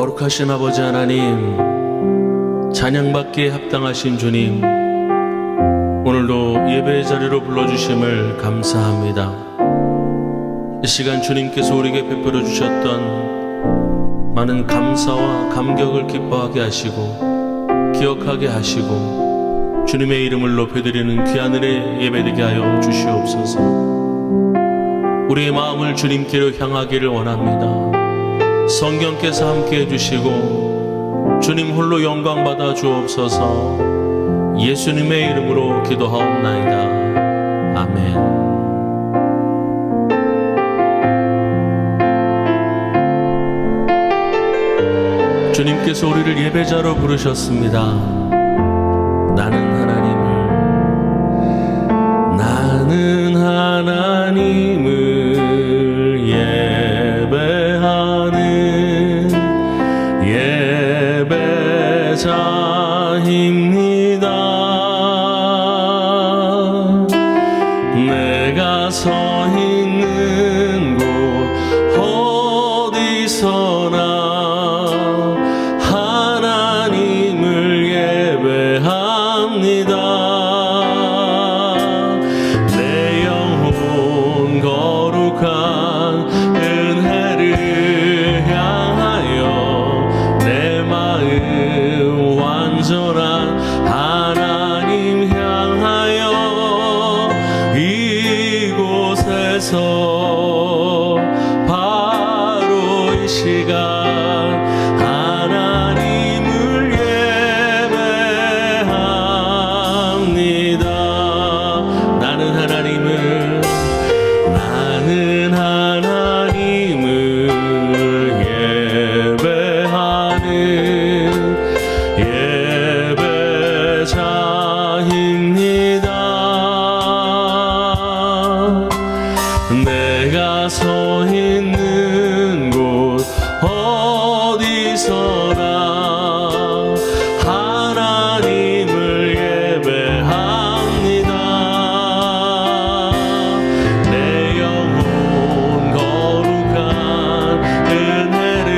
거룩하신 아버지 하나님, 찬양받기에 합당하신 주님, 오늘도 예배의 자리로 불러주심을 감사합니다. 이 시간 주님께서 우리에게 베풀어 주셨던 많은 감사와 감격을 기뻐하게 하시고 기억하게 하시고 주님의 이름을 높여드리는 귀한 은혜 예배되게 하여 주시옵소서. 우리의 마음을 주님께로 향하기를 원합니다. 성령께서 함께 해주시고 주님 홀로 영광 받아 주옵소서. 예수님의 이름으로 기도하옵나이다. 아멘. 주님께서 우리를 예배자로 부르셨습니다. 나는 하나님을 예배하는 예배자입니다. 내가 서 있는 곳 어디서나 하나님을 예배합니다. 내 영혼 거룩한 은혜를 향하여 내 마음 완전한 하나님 향하여 이곳에서 바로 이 시간 하나님을 예배합니다. 나는 하나님을 예배하는 예배자입니다. 내가 서 있는 곳 어디서나 하나님을 예배합니다. 내 영혼 거룩한 은혜를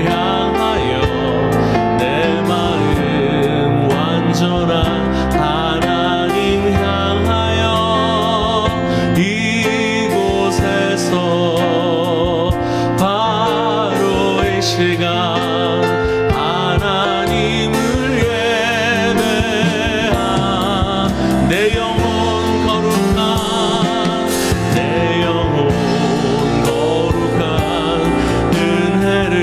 향하여 내 마음 완전한 하나님 향하여 이곳에서 바로 이 시간 하나님을 예배하 내 영혼 거룩한 내 영혼 거룩한 은혜를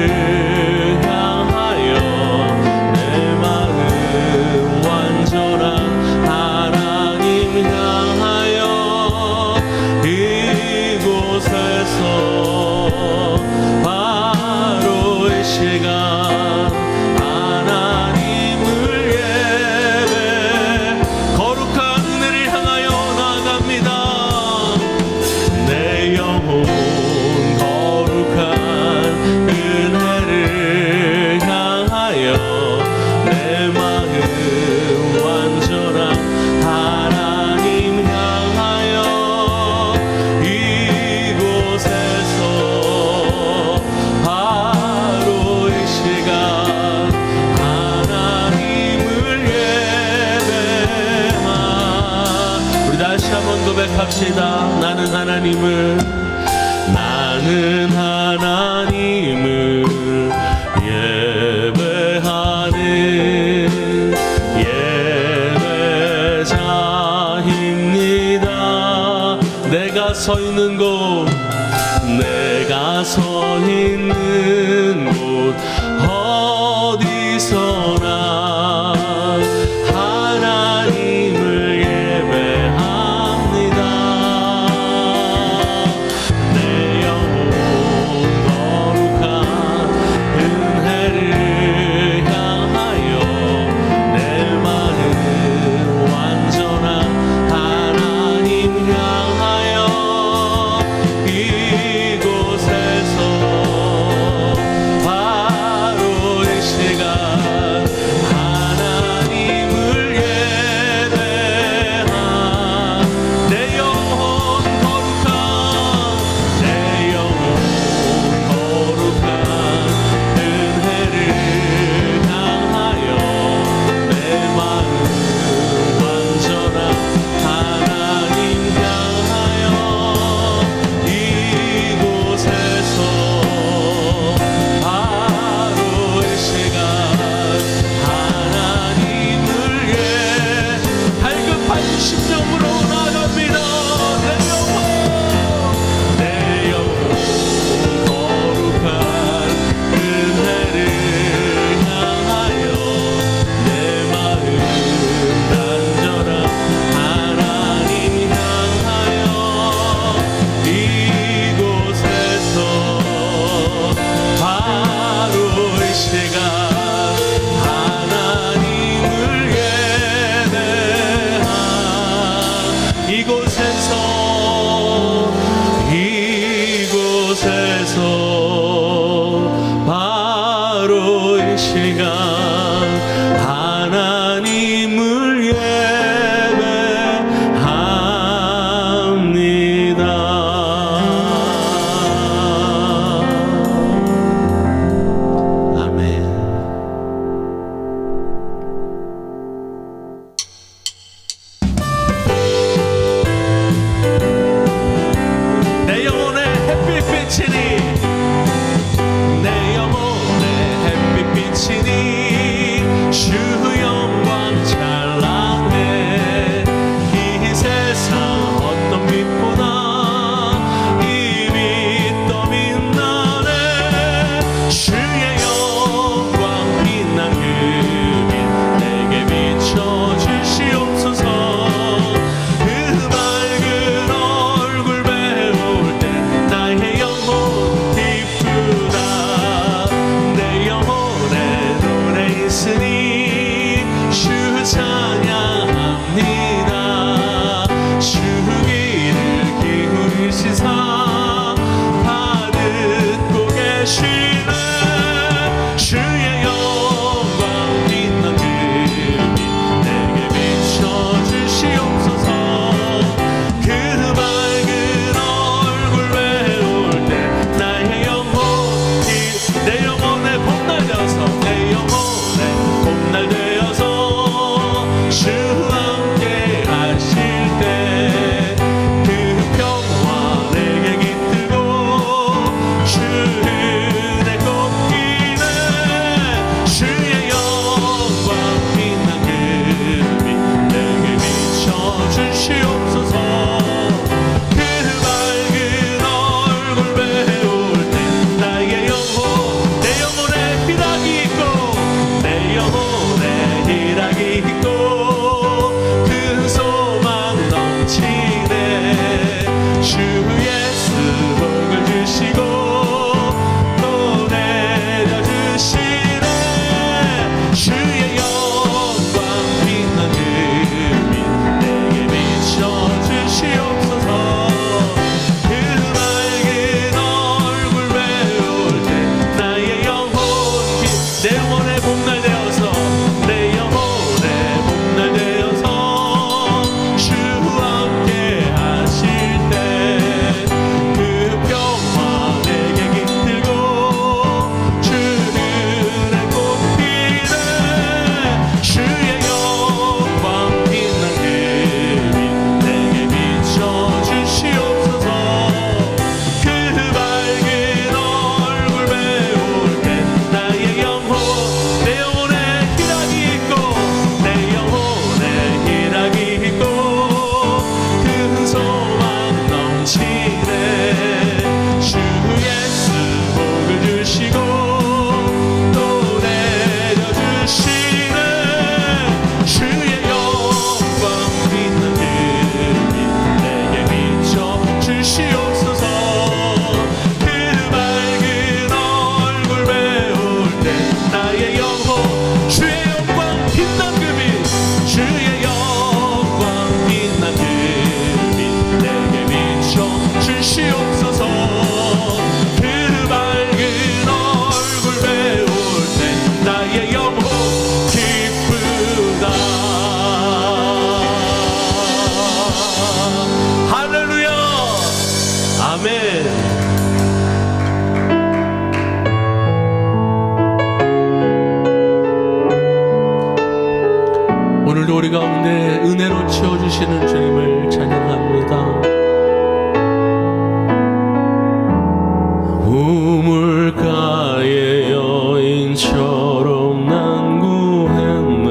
향하여 내 마음 완전한 하나님 향하여 이곳에서 바로 이 시간 하나님을 예배 거룩한 은혜를 향하여 나아갑니다. 내 영혼 거룩한 은혜를 향하여 내 마음 완전한 하나님 향하여 이곳에서 바로 이 시간 하나님을 예배하 우리 다시 한번 고백합시다. 나는 하나님을 예배하는 예배자입니다. 내가 서 있는 곳 어디서나 하나님을 예배합니다. 내 영혼 거룩한 은혜를 향하여 내 마음 완전한 하나님 향하여 이곳에서 심령으로 나갑니다. 내 영혼 거룩한 은혜를 향하여 내 마음 간절한 하나님 향하여 이곳에서 바로 이 시간 이곳에서 바로 이 시간 하나님을 예배합니다. 아멘. 내 영혼의 햇빛빛이니 내 영혼의 햇빛빛이니 주 영광 찬란해 이 세상 어떤 빛보다 이 빛 더 빛나네 주의 영광 빛난 그 빛 내게 비춰주시옵소서 그 밝은 얼굴 배울 때 나의 영혼 기쁘다 내 영혼에 노래 있으니 주 찬양합니다 주 귀를 기울이시사 다 듣고 계시네 주의 영광 빛난 그 빛 내게 비춰주시옵소서 그 밝은 얼굴 배울 때 나의 영혼이 내 영혼의 봄날 되어서 내 영혼의 봄날 되어서 주 함께 하실 때 그 평화 내게 깃들고 주 은혜 꺾이네 주의 영광 빛난 그 빛 내게 비춰주시옵소서 그 밝은 얼굴 배울 때 나의 영혼 내 영혼에 희락이 있고 내 영혼에 희락이 있고 큰 소망 넘치네 주 예수 복을 주시고 또 내려주시네 주의 영광 빛난 그 빛 내게 비춰주시옵소서 그 밝은 얼굴 배울 때 나의 영혼 내 영혼의 봄날 되어서 내 영혼의 봄날 되어서 주 함께 하실 때 그 평화 내게 깃들고 주 은혜 꼽히네 주의 영광 빛난 그 빛 내게 비춰주시옵소서 그 밝은 얼굴 배울 때 나의 영혼 내 영혼에 희락이 있고 내 영혼에 희락이 있고 큰 소망 넘치네 주 예수 복을 주시고 또 내려주시네 주의 영광 빛난 그 빛 내게 비춰주시옵소서 그 밝은 얼굴 배울 때 나의 영혼 주의 영광 빛난 그 빛 주의 영광 빛난 그 빛 내게 비춰주시옵소서 그 밝은 얼굴 배울 때 나의 영혼 기쁘다 할렐루야 아멘. 오늘도 우리 가운데 은혜로 채워주시는 주님을 찬양합니다. 우물가의 여인처럼 난 구했네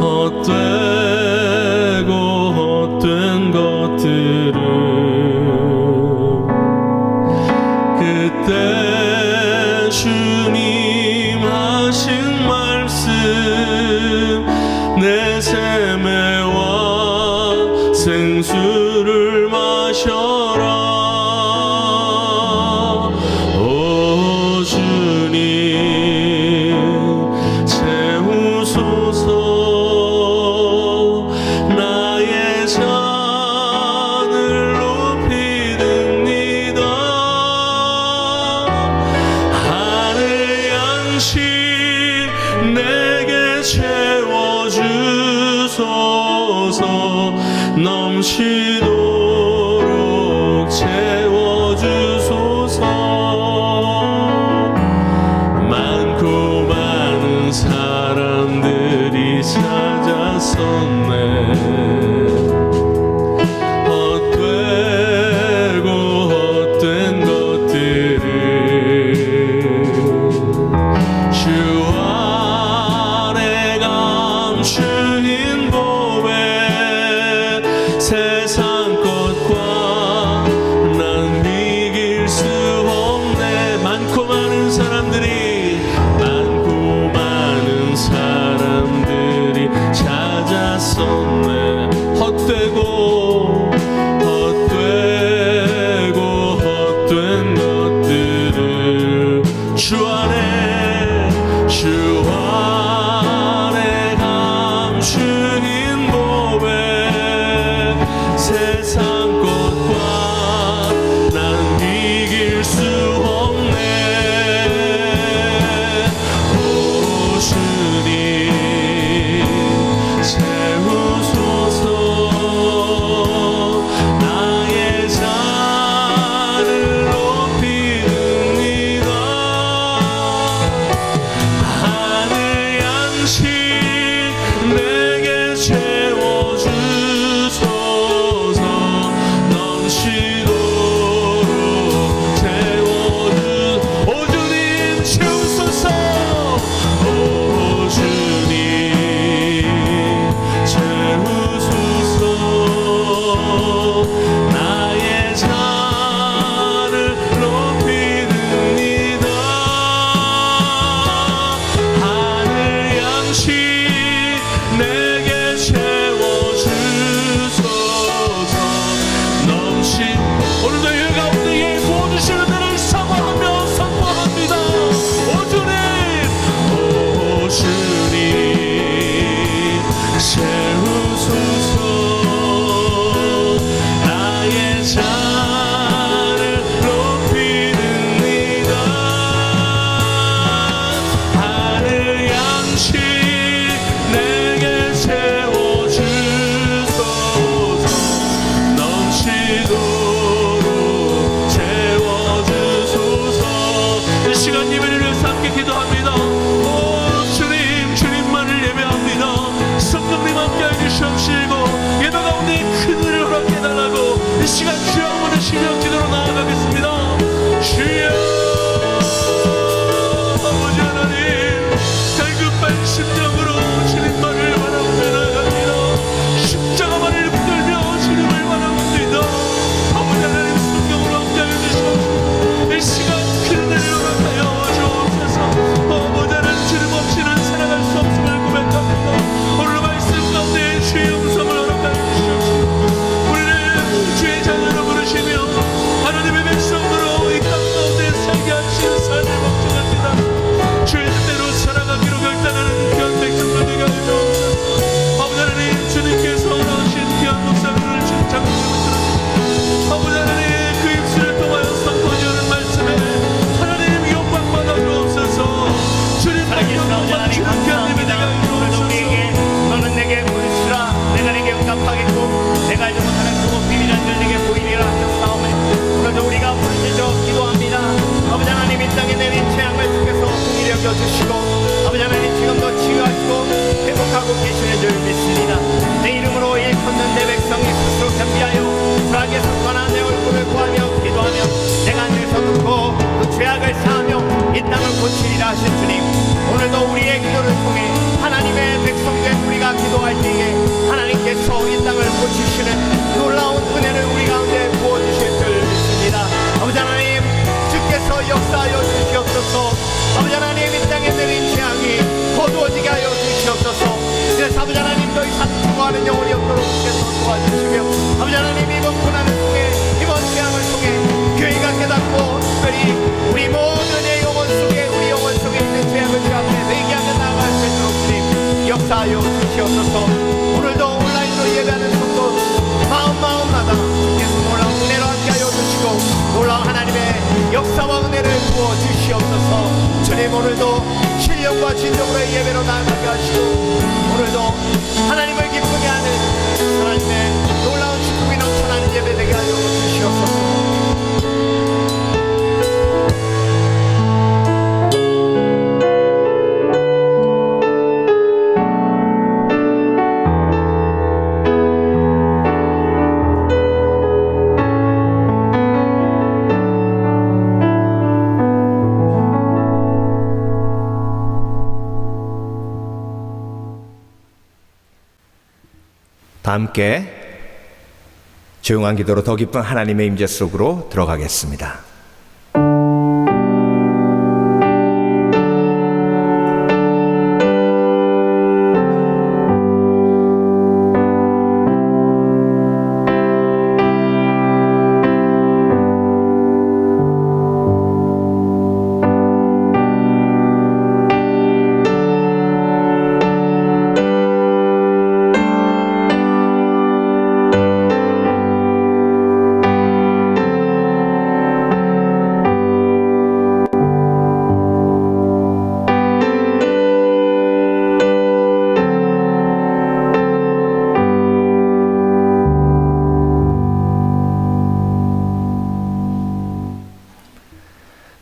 헛된 베세메와 생수를 마셔라. 오 주님 채우소서. 나의 잔을 높이듭니다. 하늘 양식 내게 채워주소서. 넘치도록 채워주소서. 많고 많은 사람들이 찾았었네. 헛되고 헛된 것들을 주 안에 감추인 보배. 세상 것과 난 이길 수 없네. 많고 많은 사람들이 찾았었네. 헛되고 헛된 것들을 주 안에 감추인 보배. 세상 것과 난 이길 수 없네. 오 주님 채우소서. 나의 잔을 높이듭니다. 하늘 양식 내게 채워주소서. 넘치도록 오 주님 채우소서. 오 주님 채우소서. 나의 잔을 높이듭니다. 하늘 양식 내게 채워주소서. 오늘도 이 가운데에 부어주시는 데를 사모하며 선포합니다. 오 주님 채우소서. 나의 잔을 높이듭니다. 하늘 양식 내게 채워주소서. 넘치도록 채워주소서. 이 시간 예배를 위해서 함께 기도합니다. 오 주님 주님만을 예배합니다. 성령님 함께하여 주시옵시고 예배 가운데 큰 은혜를 허락해달라고 이 시간 주여 부르시며 기도로 나아가겠습니다. 주여 아버지 하나님 갈급한 심정으로 주님만을 바라보며 나아갑니다. 십자가만을 붙들며 주님을 바라봅니다. 아버지 하나님 성령으로 함께하여 주시옵시고 이 시간 큰 은혜를 허락하여 주옵소서. 아버지 하나님 주님 없이는 살아갈 수 없음을 고백합니다. 오늘 말씀 가운데 주의 음성을 허락하여 주시옵시고 우리를 주의 자녀로 부르시며 하나님의 백성으로 이 땅 가운데 살게 하시는 삶을 목적합니다. 주의 뜻대로 살아가기로 결단하는 귀한 백성들 되게 하여 주옵소서. 아버지 하나님 주님께서 나오신 귀한 목사님을 주님 장로님을 들어주시고 아버지 하나님 그 입술을 통하여 선포하는 말씀에 하나님 영광 받아 주옵소서. 주님 살아계신 아버지 하나님 감사합니다. 오늘도 우리에게 너는 내게 보이시라 내가 내게 응답하겠고 내가 알지 못하는 그곳 비밀한 줄 내게 보이리라 하셨사오매 오늘도 우리가 부르짖어 기도합니다. 아버지 하나님 이 땅에 내린 재앙을 주께서 긍휼히 여겨주시고 아버지 하나님 지금도 치유하시고 회복하고 계시는 줄 믿습니다. 내 이름으로 일컫는 내 백성이 스스로 겸비하여 불악에서 떠나 내 얼굴을 구하며 기도하며 내가 하늘에서 듣고 그 죄악을 사하며 이 땅을 고치리라 하신 주님 오늘도 우리의 기도를 통해 하나님의 백성된 우리가 기도할 때에 하나님께서 이 땅을 고치시는 놀라운 은혜를 우리 가운데 부어주실 줄 믿습니다. 아버지 하나님 주께서 역사하여 주시옵소서. 아버지 하나님 이 땅에 내린 재앙이 거두어지게 하여 주시옵소서. 그래서 아버지 하나님 더 이상 역사하여 주시옵소서. 오늘도 온라인으로 예배하는 성도 마음마다 주께서 놀라운 은혜로 함께하여 주시고 놀라운 하나님의 역사와 은혜를 부어 주시옵소서. 주님 오늘도 신령과 진정으로 예배로 나아가게 하시고 오늘도 하나님을 기쁘게 하는 하나님의 놀라운 축복이 넘쳐나는 예배 되게 하여 주시옵소서. 다 함께 조용한 기도로 더 깊은 하나님의 임재 속으로 들어가겠습니다.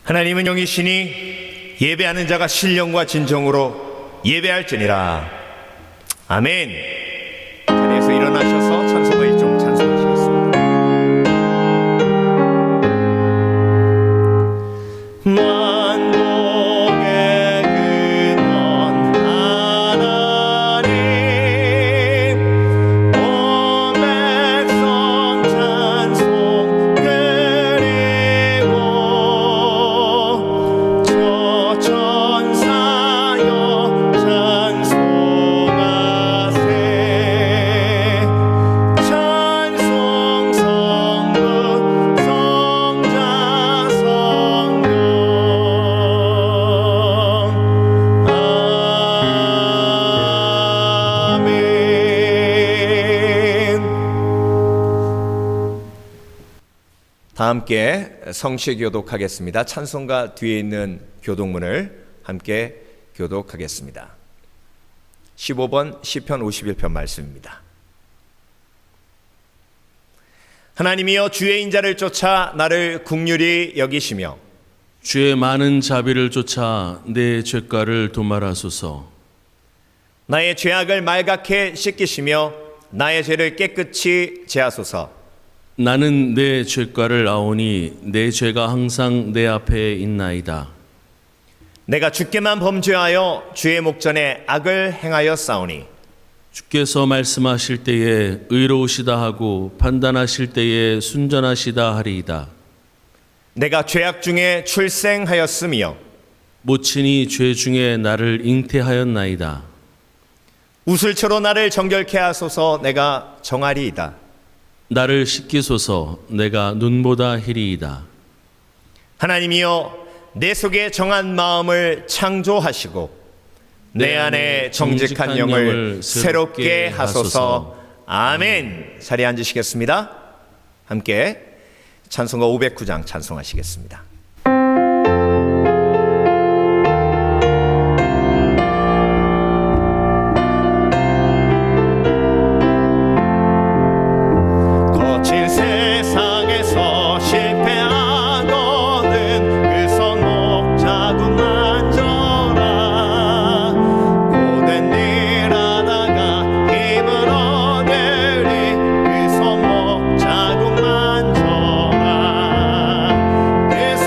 하나님은 영이시니 예배하는 자가 신령과 진정으로 예배할지니라. 아멘. 자리에서 일어나셔서 찬송가 1종 찬송하시겠습니다. 만복의 근원 하나님 온 백성 찬송 드리고 저 천사여 찬송하세. 찬송 성부 성자 성령 아멘. 다 함께 성시 교독하겠습니다. 찬송가 뒤에 있는 교독문을 함께 교독하겠습니다. 15번 시편 51편 말씀입니다. 하나님이여 주의 인자를 쫓아 나를 긍휼히 여기시며 주의 많은 자비를 쫓아 내 죄가를 도말하소서. 나의 죄악을 말갛게 씻기시며 나의 죄를 깨끗이 제하소서. 나는 내 죄가를 아오니 내 죄가 항상 내 앞에 있나이다. 내가 주께만 범죄하여 주의 목전에 악을 행하여 싸우니 주께서 말씀하실 때에 의로우시다 하고 판단하실 때에 순전하시다 하리이다. 내가 죄악 중에 출생하였으며 모친이 죄 중에 나를 잉태하였나이다. 우슬초로 나를 정결케 하소서. 내가 정하리이다. 나를 씻기소서. 내가 눈보다 희리이다. 하나님이여 내 속에 정한 마음을 창조하시고 내 안에 정직한 영을 새롭게 하소서. 아멘. 자리에 앉으시겠습니다. 함께 찬송가 509장 찬송하시겠습니다. 거친 세상에서 실패하거든 그 손목 자꾸 만져라. 고된 일 하다가 힘을 얻으리 그 손목 자꾸 만져라. 그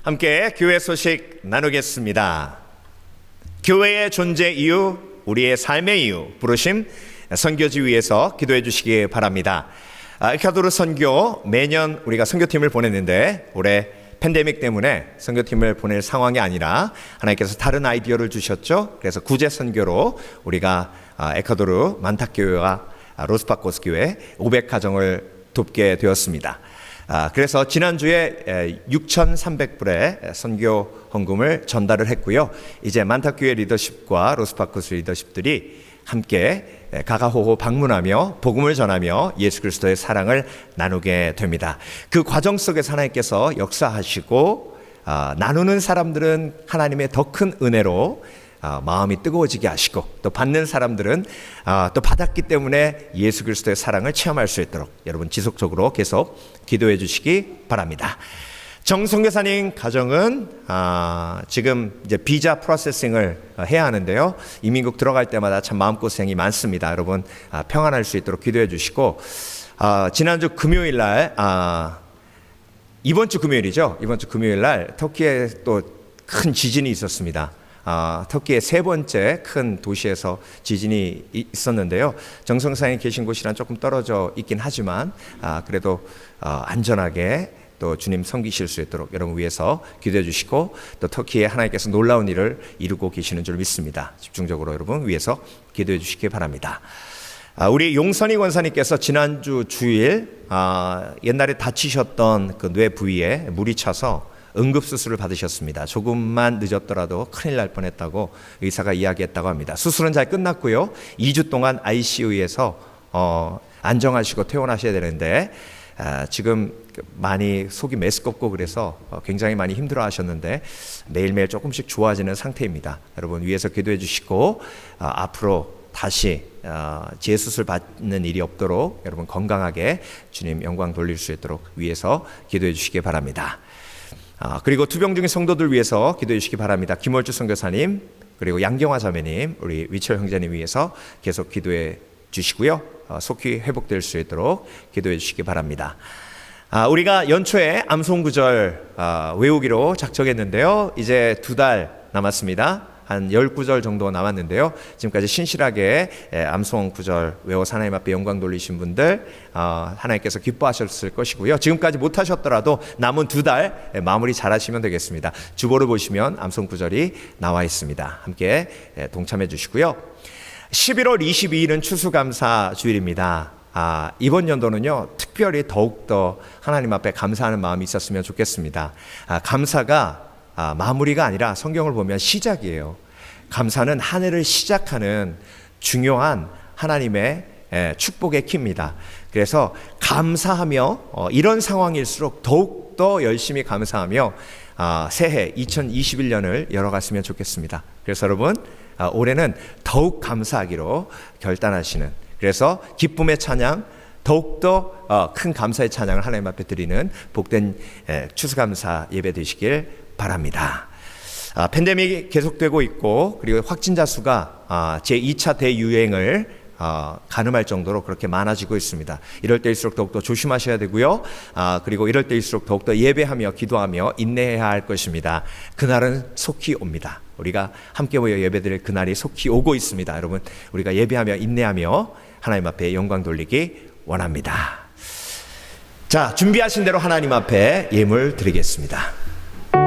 함께 교회 소식 나누겠습니다. 교회의 존재 이유, 우리의 삶의 이유, 부르심 선교지 위에서 기도해 주시기 바랍니다. 에콰도르 선교 매년 우리가 선교팀을 보냈는데 올해 팬데믹 때문에 선교팀을 보낼 상황이 아니라 하나님께서 다른 아이디어를 주셨죠. 그래서 구제 선교로 우리가 에콰도르 만탁교회와 로스파코스 교회 500가정을 돕게 되었습니다. 그래서 지난주에 6,300불의 선교 헌금을 전달을 했고요. 이제 만탁교회 리더십과 로스파코스 리더십들이 함께 가가호호 방문하며 복음을 전하며 예수 그리스도의 사랑을 나누게 됩니다. 그 과정 속에서 하나님께서 역사하시고 나누는 사람들은 하나님의 더 큰 은혜로 마음이 뜨거워지게 하시고 또 받는 사람들은 또 받았기 때문에 예수 그리스도의 사랑을 체험할 수 있도록 여러분 지속적으로 계속 기도해 주시기 바랍니다. 정선교사님 가정은 지금 이제 비자 프로세싱을 해야 하는데요. 이민국 들어갈 때마다 참 마음고생이 많습니다. 여러분 평안할 수 있도록 기도해 주시고 지난주 금요일 날 이번 주 금요일이죠. 이번 주 금요일 날 터키에 또 큰 지진이 있었습니다. 터키의 세 번째 큰 도시에서 지진이 있었는데요. 정성사님 계신 곳이랑 조금 떨어져 있긴 하지만 그래도 안전하게 또 주님 섬기실 수 있도록 여러분 위해서 기도해 주시고 또 터키에 하나님께서 놀라운 일을 이루고 계시는 줄 믿습니다. 집중적으로 여러분 위해서 기도해 주시기 바랍니다. 우리 용선이 권사님께서 지난주 주일 옛날에 다치셨던 그 뇌 부위에 물이 차서 응급수술을 받으셨습니다. 조금만 늦었더라도 큰일 날 뻔했다고 의사가 이야기했다고 합니다. 수술은 잘 끝났고요. 2주 동안 ICU에서 안정하시고 퇴원하셔야 되는데 지금 많이 속이 메스껍고 그래서 굉장히 많이 힘들어 하셨는데 매일매일 조금씩 좋아지는 상태입니다. 여러분 위해서 기도해 주시고 앞으로 다시 재수술 받는 일이 없도록 여러분 건강하게 주님 영광 돌릴 수 있도록 위해서 기도해 주시기 바랍니다. 그리고 투병 중인 성도들 위해서 기도해 주시기 바랍니다. 김월주 선교사님 그리고 양경화 자매님 우리 위철 형제님 위해서 계속 기도해 주시고요. 속히 회복될 수 있도록 기도해 주시기 바랍니다. 우리가 연초에 암송구절 외우기로 작정했는데요. 이제 2달 남았습니다. 한 10구절 정도 남았는데요. 지금까지 신실하게 암송 구절 외워서 하나님 앞에 영광 돌리신 분들 하나님께서 기뻐하셨을 것이고요. 지금까지 못하셨더라도 남은 2달 마무리 잘 하시면 되겠습니다. 주보를 보시면 암송 구절이 나와 있습니다. 함께 동참해 주시고요. 11월 22일은 추수감사 주일입니다. 이번 연도는요 특별히 더욱더 하나님 앞에 감사하는 마음이 있었으면 좋겠습니다. 감사가 마무리가 아니라 성경을 보면 시작이에요. 감사는 한 해를 시작하는 중요한 하나님의 축복의 키입니다. 그래서 감사하며 이런 상황일수록 더욱더 열심히 감사하며 새해 2021년을 열어갔으면 좋겠습니다. 그래서 여러분 올해는 더욱 감사하기로 결단하시는 그래서 기쁨의 찬양 더욱더 큰 감사의 찬양을 하나님 앞에 드리는 복된 추수감사 예배 되시길 바랍니다. 팬데믹이 계속되고 있고 그리고 확진자 수가 제2차 대유행을 가늠할 정도로 그렇게 많아지고 있습니다. 이럴 때일수록 더욱더 조심하셔야 되고요. 그리고 이럴 때일수록 더욱더 예배하며 기도하며 인내해야 할 것입니다. 그날은 속히 옵니다. 우리가 함께 모여 예배드릴 그날이 속히 오고 있습니다. 여러분 우리가 예배하며 인내하며 하나님 앞에 영광 돌리기 원합니다. 자, 준비하신 대로 하나님 앞에 예물 드리겠습니다. 그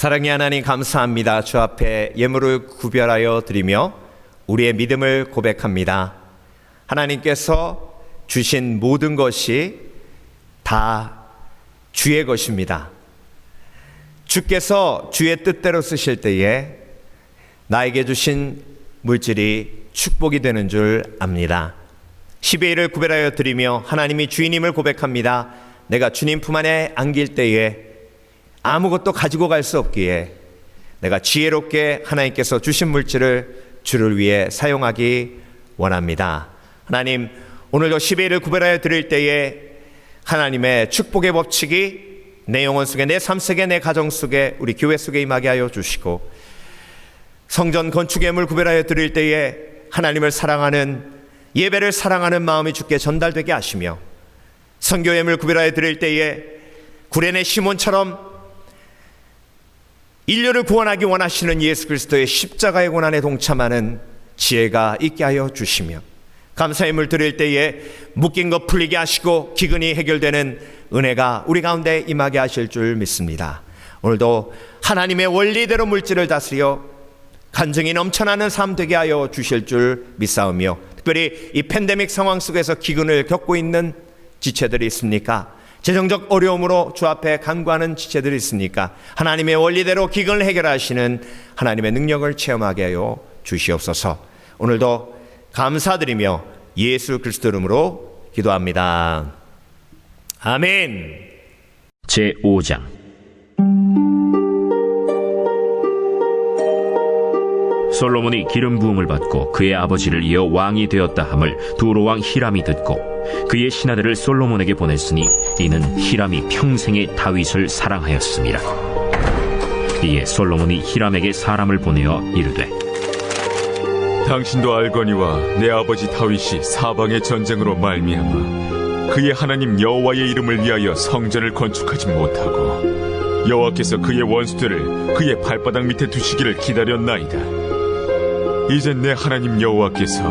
사랑의 하나님 감사합니다. 주 앞에 예물을 구별하여 드리며 우리의 믿음을 고백합니다. 하나님께서 주신 모든 것이 다 주의 것입니다. 주께서 주의 뜻대로 쓰실 때에 나에게 주신 물질이 축복이 되는 줄 압니다. 10의 1을 구별하여 드리며 하나님이 주인임을 고백합니다. 내가 주님 품 안에 안길 때에 아무것도 가지고 갈 수 없기에 내가 지혜롭게 하나님께서 주신 물질을 주를 위해 사용하기 원합니다. 하나님, 오늘도 10의 1을 구별하여 드릴 때에 하나님의 축복의 법칙이 내 영혼 속에, 내 삶 속에, 내 가정 속에, 우리 교회 속에 임하게 하여 주시고, 성전 건축 예물 구별하여 드릴 때에 하나님을 사랑하는, 예배를 사랑하는 마음이 주께 전달되게 하시며, 선교 예물 구별하여 드릴 때에 구레네 시몬처럼 인류를 구원하기 원하시는 예수 그리스도의 십자가의 고난에 동참하는 지혜가 있게 하여 주시며, 감사 예물 드릴 때에 묶인 것 풀리게 하시고 기근이 해결되는 은혜가 우리 가운데 임하게 하실 줄 믿습니다. 오늘도 하나님의 원리대로 물질을 다스려 간증이 넘쳐나는 삶 되게 하여 주실 줄 믿사오며, 특별히 이 팬데믹 상황 속에서 기근을 겪고 있는 지체들이 있습니까? 재정적 어려움으로 주 앞에 간구하는 지체들이 있으니까 하나님의 원리대로 기근을 해결하시는 하나님의 능력을 체험하게 하여 주시옵소서. 오늘도 감사드리며 예수 그리스도 이름으로 기도합니다. 아멘. 제5장. 솔로몬이 기름 부음을 받고 그의 아버지를 이어 왕이 되었다 함을 두로왕 히람이 듣고 그의 신하들을 솔로몬에게 보냈으니 이는 히람이 평생에 다윗을 사랑하였습니다. 이에 솔로몬이 히람에게 사람을 보내어 이르되, 당신도 알거니와 내 아버지 다윗이 사방의 전쟁으로 말미암아 그의 하나님 여호와의 이름을 위하여 성전을 건축하지 못하고 여호와께서 그의 원수들을 그의 발바닥 밑에 두시기를 기다렸나이다. 이제 내 하나님 여호와께서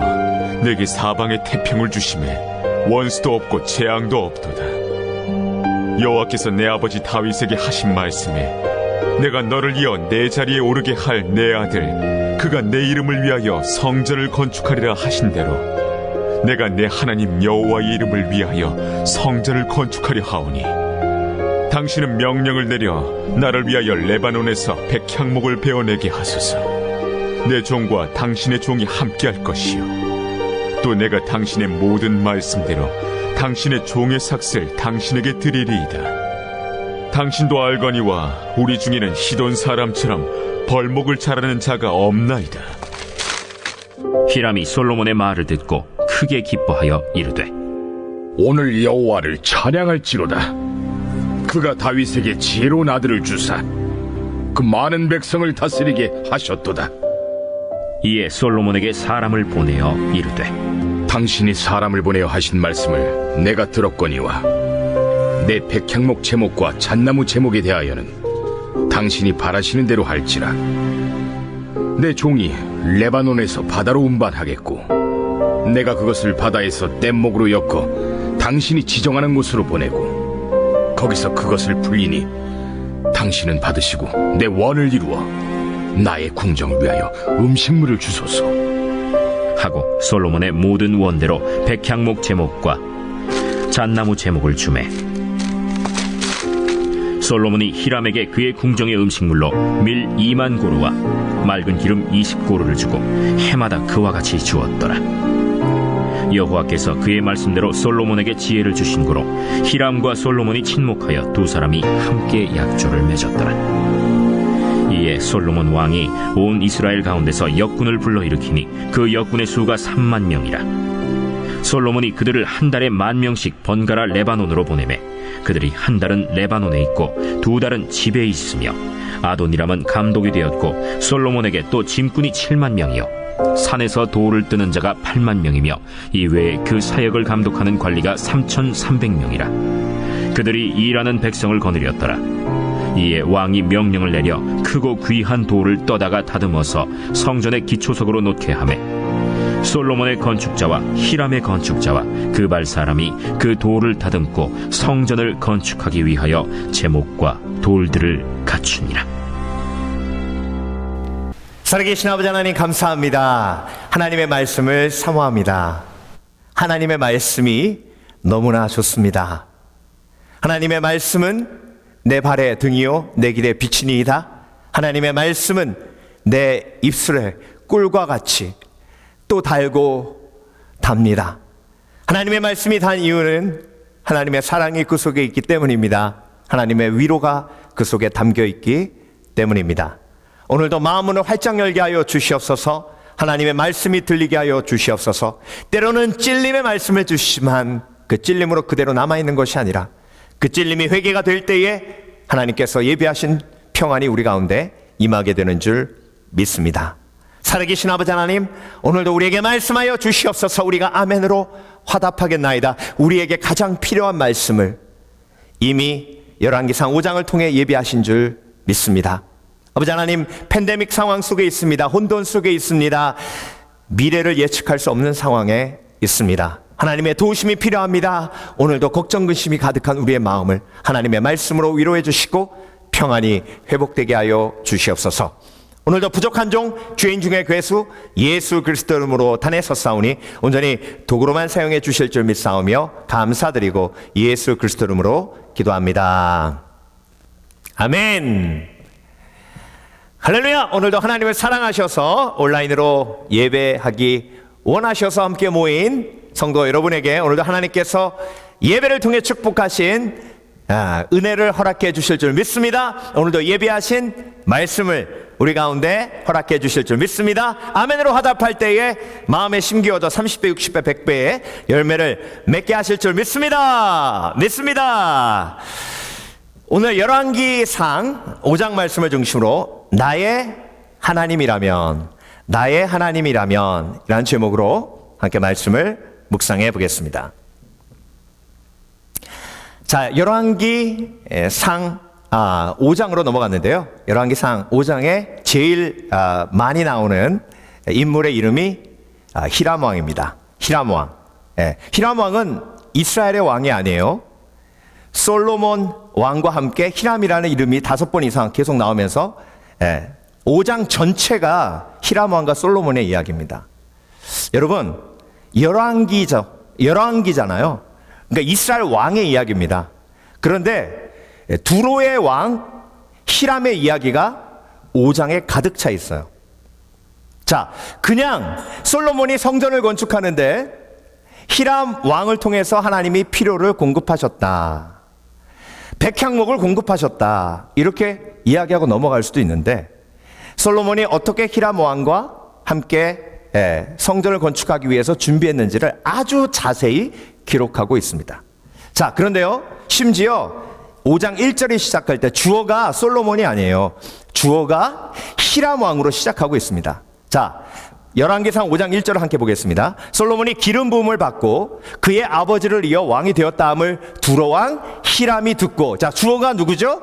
내게 사방의 태평을 주심에 원수도 없고 재앙도 없도다. 여호와께서 내 아버지 다윗에게 하신 말씀에 내가 너를 이어 내 자리에 오르게 할 내 아들 그가 내 이름을 위하여 성전을 건축하리라 하신 대로 내가 내 하나님 여호와의 이름을 위하여 성전을 건축하려 하오니, 당신은 명령을 내려 나를 위하여 레바논에서 백향목을 베어내게 하소서. 내 종과 당신의 종이 함께할 것이요, 또 내가 당신의 모든 말씀대로 당신의 종의 삭슬 당신에게 드리리이다. 당신도 알거니와 우리 중에는 시돈 사람처럼 벌목을 잘하는 자가 없나이다. 히람이 솔로몬의 말을 듣고 크게 기뻐하여 이르되, 오늘 여호와를 찬양할지로다. 그가 다윗에게 지혜로운 아들을 주사 그 많은 백성을 다스리게 하셨도다. 이에 솔로몬에게 사람을 보내어 이르되, 당신이 사람을 보내어 하신 말씀을 내가 들었거니와 내 백향목 제목과 잣나무 제목에 대하여는 당신이 바라시는 대로 할지라. 내 종이 레바논에서 바다로 운반하겠고 내가 그것을 바다에서 뗏목으로 엮어 당신이 지정하는 곳으로 보내고 거기서 그것을 불리니 당신은 받으시고 내 원을 이루어 나의 궁정을 위하여 음식물을 주소서 하고 솔로몬의 모든 원대로 백향목 제목과 잣나무 제목을 주매, 솔로몬이 히람에게 그의 궁정의 음식물로 밀 2만 고루와 맑은 기름 20고루를 주고 해마다 그와 같이 주었더라. 여호와께서 그의 말씀대로 솔로몬에게 지혜를 주신 고로 히람과 솔로몬이 친목하여 두 사람이 함께 약조를 맺었더라. 이에 솔로몬 왕이 온 이스라엘 가운데서 역군을 불러일으키니 그 역군의 수가 3만 명이라. 솔로몬이 그들을 한 달에 10,000명씩 번갈아 레바논으로 보내매 그들이 한 달은 레바논에 있고 두 달은 집에 있으며, 아도니람은 감독이 되었고 솔로몬에게 또 짐꾼이 7만 명이요 산에서 돌을 뜨는 자가 8만 명이며 이외에 그 사역을 감독하는 관리가 3,300명이라. 그들이 일하는 백성을 거느렸더라. 이에 왕이 명령을 내려 크고 귀한 돌을 떠다가 다듬어서 성전의 기초석으로 놓게 하매, 솔로몬의 건축자와 히람의 건축자와 그발 사람이 그 돌을 다듬고 성전을 건축하기 위하여 제목과 돌들을 갖추니라. 살아계신 아버지 하나님 감사합니다. 하나님의 말씀을 사모합니다. 하나님의 말씀이 너무나 좋습니다. 하나님의 말씀은 내 발의 등이요 내 길의 빛이니이다. 하나님의 말씀은 내 입술에 꿀과 같이 또 달고 답니다. 하나님의 말씀이 단 이유는 하나님의 사랑이 그 속에 있기 때문입니다. 하나님의 위로가 그 속에 담겨 있기 때문입니다. 오늘도 마음문을 활짝 열게 하여 주시옵소서. 하나님의 말씀이 들리게 하여 주시옵소서. 때로는 찔림의 말씀을 주시지만 그 찔림으로 그대로 남아있는 것이 아니라 그 찔림이 회개가 될 때에 하나님께서 예비하신 평안이 우리 가운데 임하게 되는 줄 믿습니다. 살아계신 아버지 하나님, 오늘도 우리에게 말씀하여 주시옵소서. 우리가 아멘으로 화답하겠나이다. 우리에게 가장 필요한 말씀을 이미 열왕기상 5장을 통해 예비하신 줄 믿습니다. 아버지 하나님, 팬데믹 상황 속에 있습니다. 혼돈 속에 있습니다. 미래를 예측할 수 없는 상황에 있습니다. 하나님의 도우심이 필요합니다. 오늘도 걱정 근심이 가득한 우리의 마음을 하나님의 말씀으로 위로해 주시고 평안이 회복되게 하여 주시옵소서. 오늘도 부족한 종 죄인 중에 괴수 예수 그리스도 이름으로 단에 섰사오니 온전히 도구로만 사용해 주실 줄 믿사오며 감사드리고 예수 그리스도 이름으로 기도합니다. 아멘. 할렐루야. 오늘도 하나님을 사랑하셔서 온라인으로 예배하기 원하셔서 함께 모인 성도 여러분에게 오늘도 하나님께서 예배를 통해 축복하신 은혜를 허락해 주실 줄 믿습니다. 오늘도 예배하신 말씀을 우리 가운데 허락해 주실 줄 믿습니다. 아멘으로 화답할 때에 마음에 심기어져 30배, 60배, 100배의 열매를 맺게 하실 줄 믿습니다. 믿습니다. 오늘 열왕기상 5장 말씀을 중심으로 나의 하나님이라면 이라는 제목으로 함께 말씀을 묵상해 보겠습니다. 자, 열왕기상 5장으로 넘어갔는데요. 열왕기상 5장에 제일 많이 나오는 인물의 이름이 히람 왕입니다. 히람 왕. 히람 왕은 이스라엘의 왕이 아니에요. 솔로몬 왕과 함께 히람이라는 이름이 5번 이상 계속 나오면서 5장 전체가 히람 왕과 솔로몬의 이야기입니다. 여러분, 열왕기잖아요. 그러니까 이스라엘 왕의 이야기입니다. 그런데 두로의 왕 히람의 이야기가 5장에 가득 차 있어요. 자, 그냥 솔로몬이 성전을 건축하는데 히람 왕을 통해서 하나님이 필요를 공급하셨다. 백향목을 공급하셨다. 이렇게 이야기하고 넘어갈 수도 있는데 솔로몬이 어떻게 히람 왕과 함께 성전을 건축하기 위해서 준비했는지를 아주 자세히 기록하고 있습니다. 자, 그런데요, 심지어 5장 1절이 시작할 때 주어가 솔로몬이 아니에요. 주어가 히람 왕으로 시작하고 있습니다. 자, 열왕기상 5장 1절을 함께 보겠습니다. 솔로몬이 기름 부음을 받고 그의 아버지를 이어 왕이 되었다함을 두로 왕 히람이 듣고, 자, 주어가 누구죠?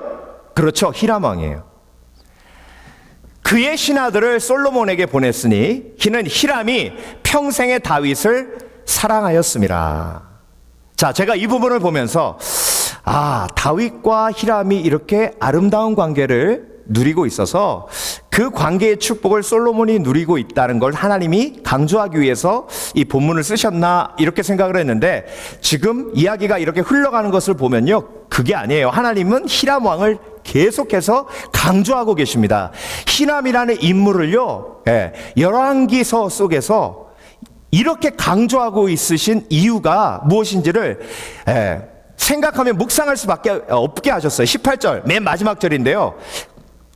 그렇죠, 히람 왕이에요. 그의 신하들을 솔로몬에게 보냈으니 이는 히람이 평생의 다윗을 사랑하였습니다. 자, 제가 이 부분을 보면서 다윗과 히람이 이렇게 아름다운 관계를 누리고 있어서 그 관계의 축복을 솔로몬이 누리고 있다는 걸 하나님이 강조하기 위해서 이 본문을 쓰셨나 이렇게 생각을 했는데 지금 이야기가 이렇게 흘러가는 것을 보면요, 그게 아니에요. 하나님은 히람 왕을 계속해서 강조하고 계십니다. 히람이라는 인물을요, 열왕기서 속에서 이렇게 강조하고 있으신 이유가 무엇인지를 생각하면 묵상할 수밖에 없게 하셨어요. 18절 맨 마지막 절인데요,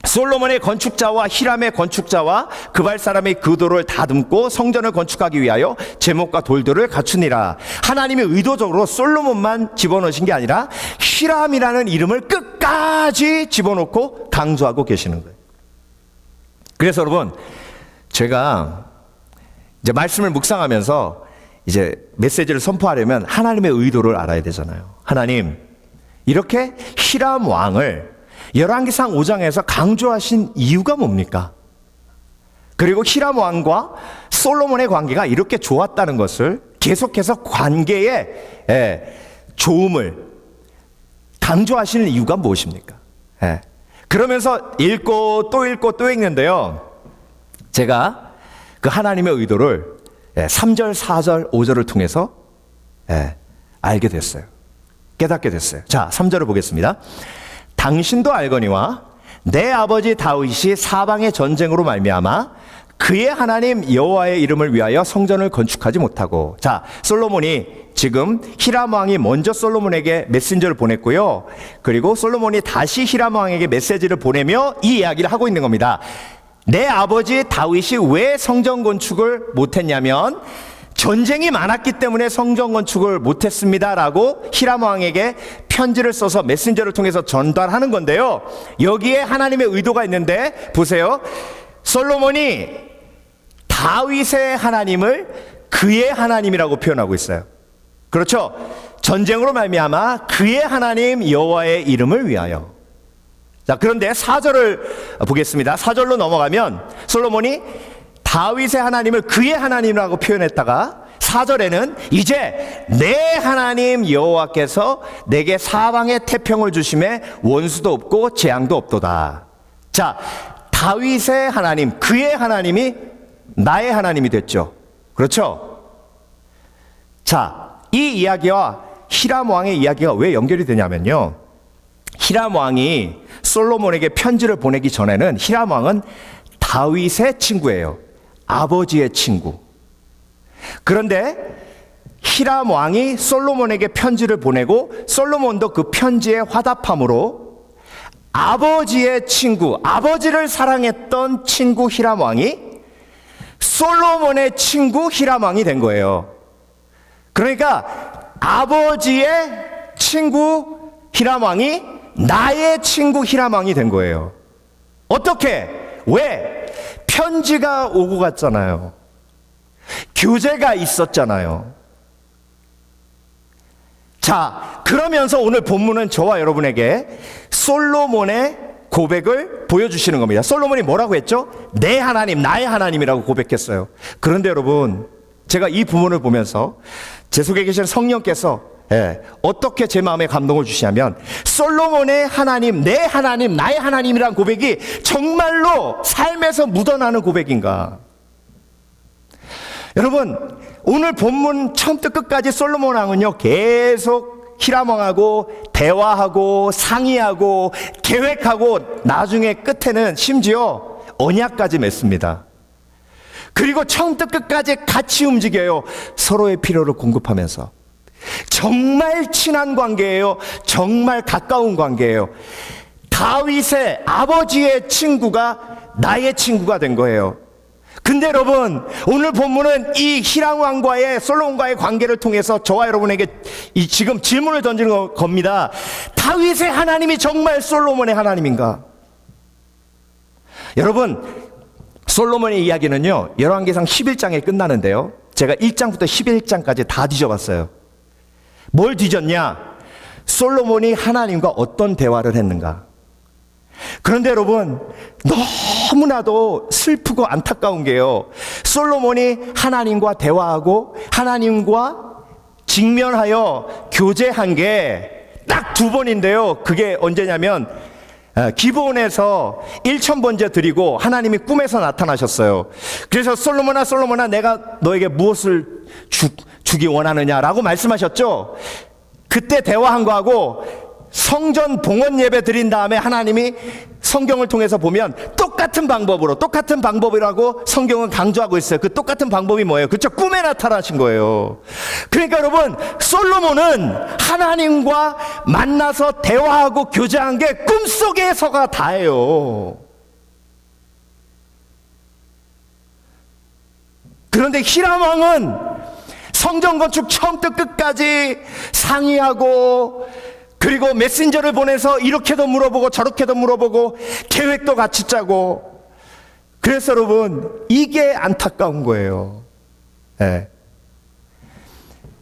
솔로몬의 건축자와 히람의 건축자와 그발 사람의 그 돌을 다듬고 성전을 건축하기 위하여 제목과 돌들을 갖추니라. 하나님이 의도적으로 솔로몬만 집어넣으신 게 아니라 히람이라는 이름을 끝까지 집어넣고 강조하고 계시는 거예요. 그래서 여러분, 제가 이제 말씀을 묵상하면서 이제 메시지를 선포하려면 하나님의 의도를 알아야 되잖아요. 하나님, 이렇게 히람 왕을 열왕기상 5장에서 강조하신 이유가 뭡니까? 그리고 히람 왕과 솔로몬의 관계가 이렇게 좋았다는 것을 계속해서 관계의 좋음을 강조하시는 이유가 무엇입니까? 그러면서 읽고 또 읽는데요, 제가 그 하나님의 의도를 3절, 4절, 5절을 통해서 알게 됐어요. 깨닫게 됐어요. 자, 3절을 보겠습니다. 당신도 알거니와 내 아버지 다윗이 사방의 전쟁으로 말미암아 그의 하나님 여호와의 이름을 위하여 성전을 건축하지 못하고, 자, 솔로몬이 지금 히람 왕이 먼저 솔로몬에게 메신저를 보냈고요. 그리고 솔로몬이 다시 히람 왕에게 메시지를 보내며 이 이야기를 하고 있는 겁니다. 내 아버지 다윗이 왜 성전 건축을 못했냐면 전쟁이 많았기 때문에 성전 건축을 못했습니다라고 히람 왕에게 편지를 써서 메신저를 통해서 전달하는 건데요. 여기에 하나님의 의도가 있는데 보세요. 솔로몬이 다윗의 하나님을 그의 하나님이라고 표현하고 있어요. 그렇죠? 전쟁으로 말미암아 그의 하나님 여호와의 이름을 위하여. 자, 그런데 4절을 보겠습니다. 4절로 넘어가면 솔로몬이 다윗의 하나님을 그의 하나님이라고 표현했다가 4절에는 이제 내 하나님 여호와께서 내게 사방에 태평을 주심에 원수도 없고 재앙도 없도다. 자, 다윗의 하나님, 그의 하나님이 나의 하나님이 됐죠. 그렇죠? 자, 이 이야기와 히람 왕의 이야기가 왜 연결이 되냐면요. 히람 왕이 솔로몬에게 편지를 보내기 전에는 히람 왕은 다윗의 친구예요. 아버지의 친구. 그런데 히람 왕이 솔로몬에게 편지를 보내고 솔로몬도 그 편지에 화답함으로 아버지의 친구, 아버지를 사랑했던 친구 히람 왕이 솔로몬의 친구 히람 왕이 된 거예요. 그러니까 아버지의 친구 히람 왕이 나의 친구 히람 왕이 된 거예요. 어떻게? 왜? 편지가 오고 갔잖아요. 교제가 있었잖아요. 자, 그러면서 오늘 본문은 저와 여러분에게 솔로몬의 고백을 보여주시는 겁니다. 솔로몬이 뭐라고 했죠? 내 하나님, 나의 하나님이라고 고백했어요. 그런데 여러분, 제가 이 부분을 보면서 제 속에 계신 성령께서 어떻게 제 마음에 감동을 주시냐면 솔로몬의 하나님, 내 하나님, 나의 하나님이라는 고백이 정말로 삶에서 묻어나는 고백인가? 여러분, 오늘 본문 처음부터 끝까지 솔로몬 왕은요 계속 히람 왕하고 대화하고 상의하고 계획하고 나중에 끝에는 심지어 언약까지 맺습니다. 그리고 처음부터 끝까지 같이 움직여요. 서로의 필요를 공급하면서. 정말 친한 관계예요. 정말 가까운 관계예요. 다윗의 아버지의 친구가 나의 친구가 된 거예요. 근데 여러분, 오늘 본문은 이 히람 왕과의 솔로몬과의 관계를 통해서 저와 여러분에게 지금 질문을 던지는 겁니다. 다윗의 하나님이 정말 솔로몬의 하나님인가? 여러분, 솔로몬의 이야기는요 열왕기상 11장에 끝나는데요, 제가 1장부터 11장까지 다 뒤져봤어요. 뭘 뒤졌냐? 솔로몬이 하나님과 어떤 대화를 했는가? 그런데 여러분, 너무나도 슬프고 안타까운 게요, 솔로몬이 하나님과 대화하고 하나님과 직면하여 교제한 게 딱 2번인데요 그게 언제냐면 기브온에서 1,000번째 드리고 하나님이 꿈에서 나타나셨어요. 그래서 솔로몬아 내가 너에게 무엇을 주기 원하느냐라고 말씀하셨죠. 그때 대화한 거하고 성전 봉헌 예배 드린 다음에 하나님이 성경을 통해서 보면 똑같은 방법이라고 성경은 강조하고 있어요. 그 똑같은 방법이 뭐예요? 그렇죠? 꿈에 나타나신 거예요. 그러니까 여러분, 솔로몬은 하나님과 만나서 대화하고 교제한 게 꿈속에서가 다예요. 그런데 히람 왕은 성전 건축 처음부터 끝까지 상의하고, 그리고 메신저를 보내서 이렇게도 물어보고 저렇게도 물어보고 계획도 같이 짜고, 그래서 여러분, 이게 안타까운 거예요.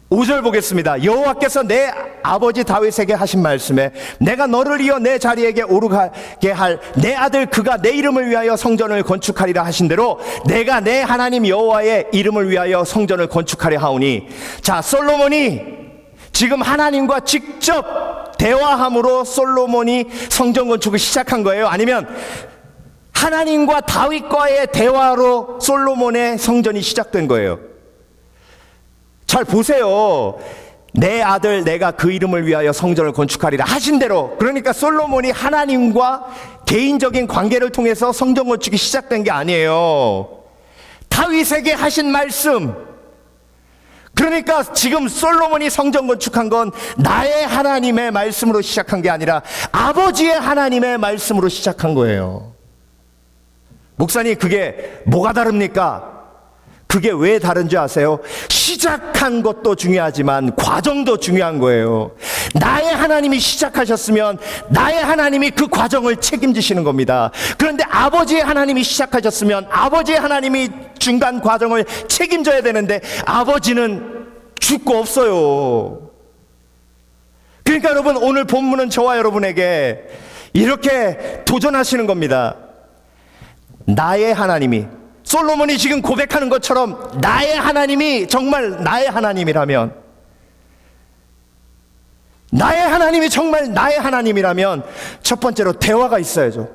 5절 보겠습니다. 여호와께서 내 아버지 다윗에게 하신 말씀에 내가 너를 이어 내 자리에게 오르게 할 내 아들 그가 내 이름을 위하여 성전을 건축하리라 하신 대로 내가 내 하나님 여호와의 이름을 위하여 성전을 건축하려 하오니. 자, 솔로몬이 지금 하나님과 직접 대화함으로 솔로몬이 성전 건축을 시작한 거예요? 아니면 하나님과 다윗과의 대화로 솔로몬의 성전이 시작된 거예요. 잘 보세요. 내 아들 내가 그 이름을 위하여 성전을 건축하리라 하신 대로, 그러니까 솔로몬이 하나님과 개인적인 관계를 통해서 성전 건축이 시작된 게 아니에요. 다윗에게 하신 말씀. 그러니까 지금 솔로몬이 성전 건축한 건 나의 하나님의 말씀으로 시작한 게 아니라 아버지의 하나님의 말씀으로 시작한 거예요. 목사님, 그게 뭐가 다릅니까? 그게 왜 다른지 아세요? 시작한 것도 중요하지만 과정도 중요한 거예요. 나의 하나님이 시작하셨으면 나의 하나님이 그 과정을 책임지시는 겁니다. 그런데 아버지의 하나님이 시작하셨으면 아버지의 하나님이 중간 과정을 책임져야 되는데 아버지는 죽고 없어요. 그러니까 여러분, 오늘 본문은 저와 여러분에게 이렇게 도전하시는 겁니다. 나의 하나님이, 솔로몬이 지금 고백하는 것처럼 나의 하나님이 정말 나의 하나님이라면, 나의 하나님이 정말 나의 하나님이라면 첫 번째로 대화가 있어야죠.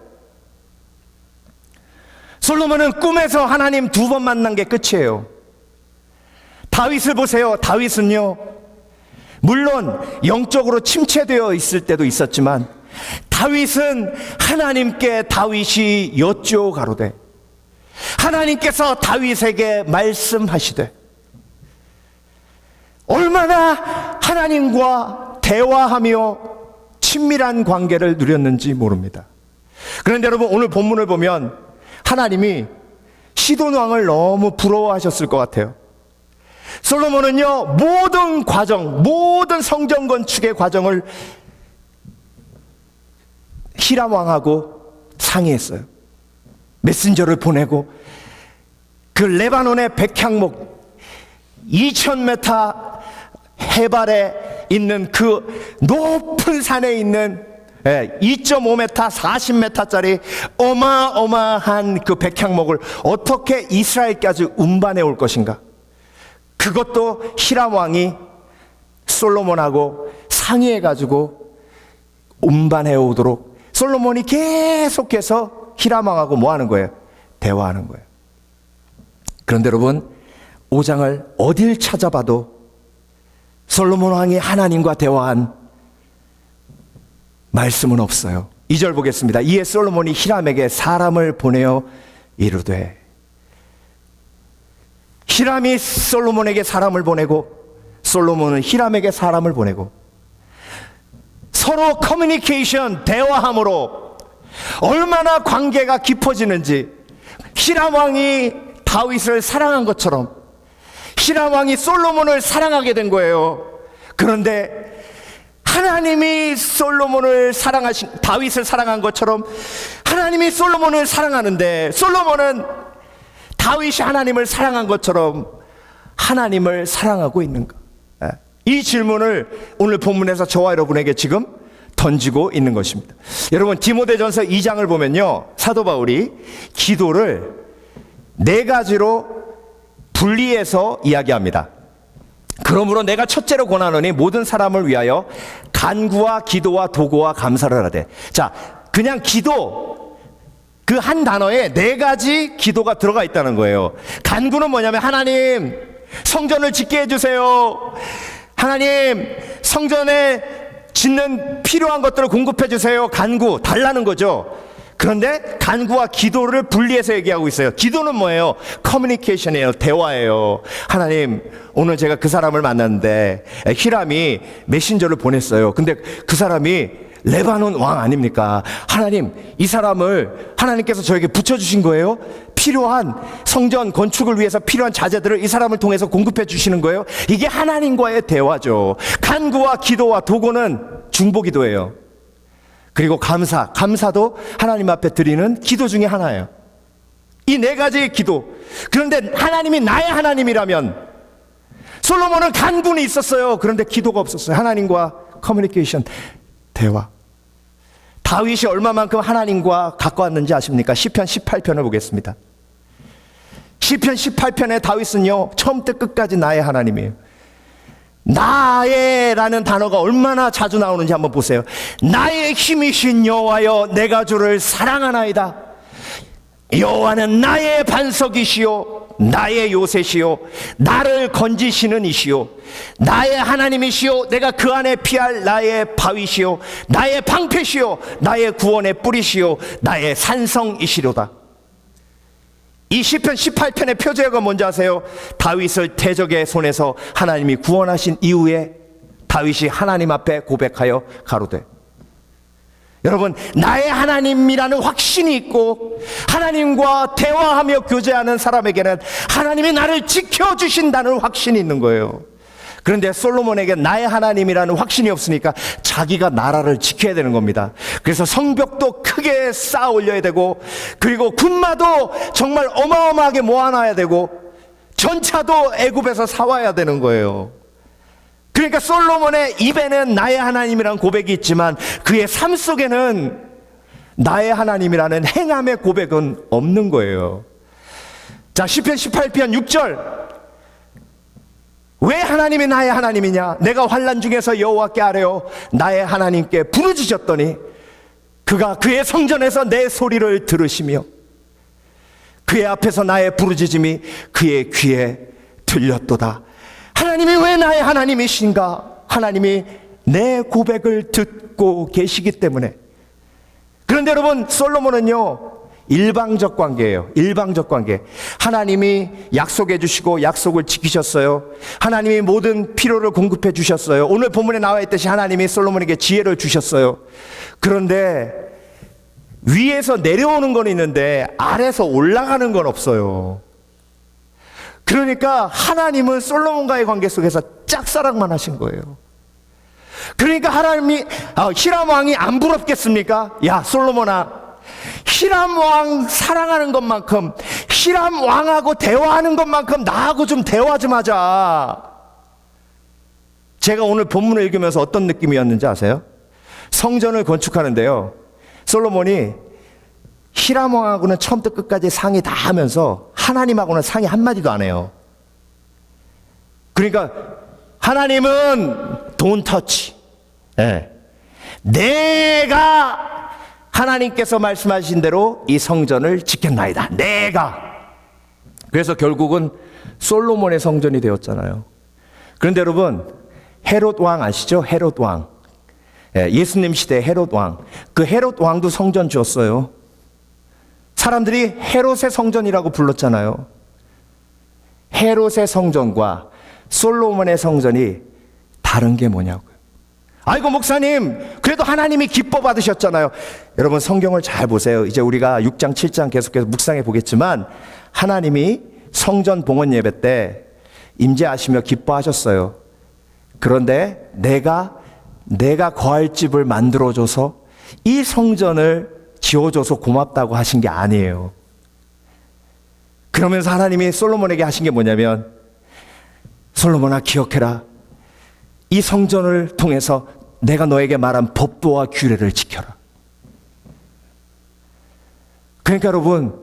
솔로몬은 꿈에서 하나님 2번 만난 게 끝이에요. 다윗을 보세요. 다윗은요, 물론 영적으로 침체되어 있을 때도 있었지만 다윗은 하나님께 다윗이 여쭈어가로되 하나님께서 다윗에게 말씀하시되 얼마나 하나님과 대화하며 친밀한 관계를 누렸는지 모릅니다. 그런데 여러분, 오늘 본문을 보면 하나님이 시돈 왕을 너무 부러워하셨을 것 같아요. 솔로몬은요, 모든 과정, 모든 성전 건축의 과정을 히람 왕하고 상의했어요. 메신저를 보내고 그 레바논의 백향목 2000m 해발에 있는 그 높은 산에 있는 2.5m, 40m짜리 어마어마한 그 백향목을 어떻게 이스라엘까지 운반해 올 것인가? 그것도 히람 왕이 솔로몬하고 상의해 가지고 운반해 오도록 솔로몬이 계속해서 히람 왕하고 뭐 하는 거예요? 대화하는 거예요. 그런데 여러분, 5장을 어딜 찾아봐도 솔로몬 왕이 하나님과 대화한 말씀은 없어요. 2절 보겠습니다. 이에 솔로몬이 히람에게 사람을 보내어 이르되, 히람이 솔로몬에게 사람을 보내고 솔로몬은 히람에게 사람을 보내고 서로 커뮤니케이션, 대화함으로 얼마나 관계가 깊어지는지, 히람 왕이 다윗을 사랑한 것처럼 히람 왕이 솔로몬을 사랑하게 된 거예요. 그런데 하나님이 솔로몬을 사랑하신, 다윗을 사랑한 것처럼 하나님이 솔로몬을 사랑하는데 솔로몬은 다윗이 하나님을 사랑한 것처럼 하나님을 사랑하고 있는가? 이 질문을 오늘 본문에서 저와 여러분에게 지금 던지고 있는 것입니다. 여러분, 디모데전서 2장을 보면요, 사도 바울이 기도를 4가지로 분리해서 이야기합니다. 그러므로 내가 첫째로 권하노니 모든 사람을 위하여 간구와 기도와 도구와 감사를 하되. 자, 그냥 기도, 그 한 단어에 4가지 기도가 들어가 있다는 거예요. 간구는 뭐냐면, 하나님 성전을 짓게 해주세요. 하나님 성전에 짓는 필요한 것들을 공급해 주세요. 간구, 달라는 거죠. 그런데 간구와 기도를 분리해서 얘기하고 있어요. 기도는 뭐예요? 커뮤니케이션이에요. 대화예요. 하나님, 오늘 제가 그 사람을 만났는데 히람이 메신저를 보냈어요. 근데 그 사람이 레바논 왕 아닙니까? 하나님, 이 사람을 하나님께서 저에게 붙여주신 거예요? 필요한 성전 건축을 위해서 필요한 자재들을 이 사람을 통해서 공급해 주시는 거예요? 이게 하나님과의 대화죠. 간구와 기도와 도구는 중보기도예요. 그리고 감사도 하나님 앞에 드리는 기도 중에 하나예요. 이 4가지의 기도. 그런데 하나님이 나의 하나님이라면, 솔로몬은 간구는 있었어요. 그런데 기도가 없었어요. 하나님과 커뮤니케이션, 대화. 다윗이 얼마만큼 하나님과 가까웠는지 아십니까? 시편 18편을 보겠습니다. 시편 18편의 다윗은요, 처음부터 끝까지 나의 하나님이에요. 나의 라는 단어가 얼마나 자주 나오는지 한번 보세요. 나의 힘이신 여호와여, 내가 주를 사랑하나이다. 여호와는 나의 반석이시요 나의 요새시요 나를 건지시는 이시요 나의 하나님이시요 내가 그 안에 피할 나의 바위시요 나의 방패시요 나의 구원의 뿌리시요 나의 산성이시로다. 이 시편 18편의 표제가 뭔지 아세요? 다윗을 대적의 손에서 하나님이 구원하신 이후에 다윗이 하나님 앞에 고백하여 가로되, 여러분, 나의 하나님이라는 확신이 있고 하나님과 대화하며 교제하는 사람에게는 하나님이 나를 지켜주신다는 확신이 있는 거예요. 그런데 솔로몬에게 나의 하나님이라는 확신이 없으니까 자기가 나라를 지켜야 되는 겁니다. 그래서 성벽도 크게 쌓아 올려야 되고, 그리고 군마도 정말 어마어마하게 모아놔야 되고, 전차도 애굽에서 사와야 되는 거예요. 그러니까 솔로몬의 입에는 나의 하나님이라는 고백이 있지만 그의 삶 속에는 나의 하나님이라는 행함의 고백은 없는 거예요. 자, 시편 18편 6절, 왜 하나님이 나의 하나님이냐? 내가 환난 중에서 여호와께 아뢰어 나의 하나님께 부르짖었더니 그가 그의 성전에서 내 소리를 들으시며 그의 앞에서 나의 부르짖음이 그의 귀에 들렸도다. 하나님이 왜 나의 하나님이신가? 하나님이 내 고백을 듣고 계시기 때문에. 그런데 여러분, 솔로몬은요 일방적 관계예요. 일방적 관계. 하나님이 약속해 주시고 약속을 지키셨어요. 하나님이 모든 필요를 공급해 주셨어요. 오늘 본문에 나와 있듯이 하나님이 솔로몬에게 지혜를 주셨어요. 그런데 위에서 내려오는 건 있는데 아래에서 올라가는 건 없어요. 그러니까 하나님은 솔로몬과의 관계 속에서 짝사랑만 하신 거예요. 그러니까 하나님이 히람 왕이 안 부럽겠습니까? 야, 솔로몬아, 히람 왕 사랑하는 것만큼, 히람 왕하고 대화하는 것만큼 나하고 좀 대화 좀 하자. 제가 오늘 본문을 읽으면서 어떤 느낌이었는지 아세요? 성전을 건축하는데요, 솔로몬이 히람 왕하고는 처음부터 끝까지 상의 다 하면서 하나님하고는 상의 한마디도 안 해요. 그러니까 하나님은 don't touch. 네. 내가 하나님께서 말씀하신 대로 이 성전을 지켰나이다. 내가. 그래서 결국은 솔로몬의 성전이 되었잖아요. 그런데 여러분, 헤롯 왕 아시죠? 헤롯 왕. 예수님 시대 헤롯 왕. 그 헤롯 왕도 성전 지었어요. 사람들이 헤롯의 성전이라고 불렀잖아요. 헤롯의 성전과 솔로몬의 성전이 다른 게 뭐냐고요. 아이고 목사님, 그래도 하나님이 기뻐 받으셨잖아요. 여러분, 성경을 잘 보세요. 이제 우리가 6장 7장 계속해서 묵상해 보겠지만 하나님이 성전 봉헌 예배 때 임재하시며 기뻐하셨어요. 그런데 내가 거할 집을 만들어줘서 이 성전을 지어줘서 고맙다고 하신 게 아니에요. 그러면서 하나님이 솔로몬에게 하신 게 뭐냐면, 솔로몬아, 기억해라. 이 성전을 통해서 내가 너에게 말한 법도와 규례를 지켜라. 그러니까 여러분,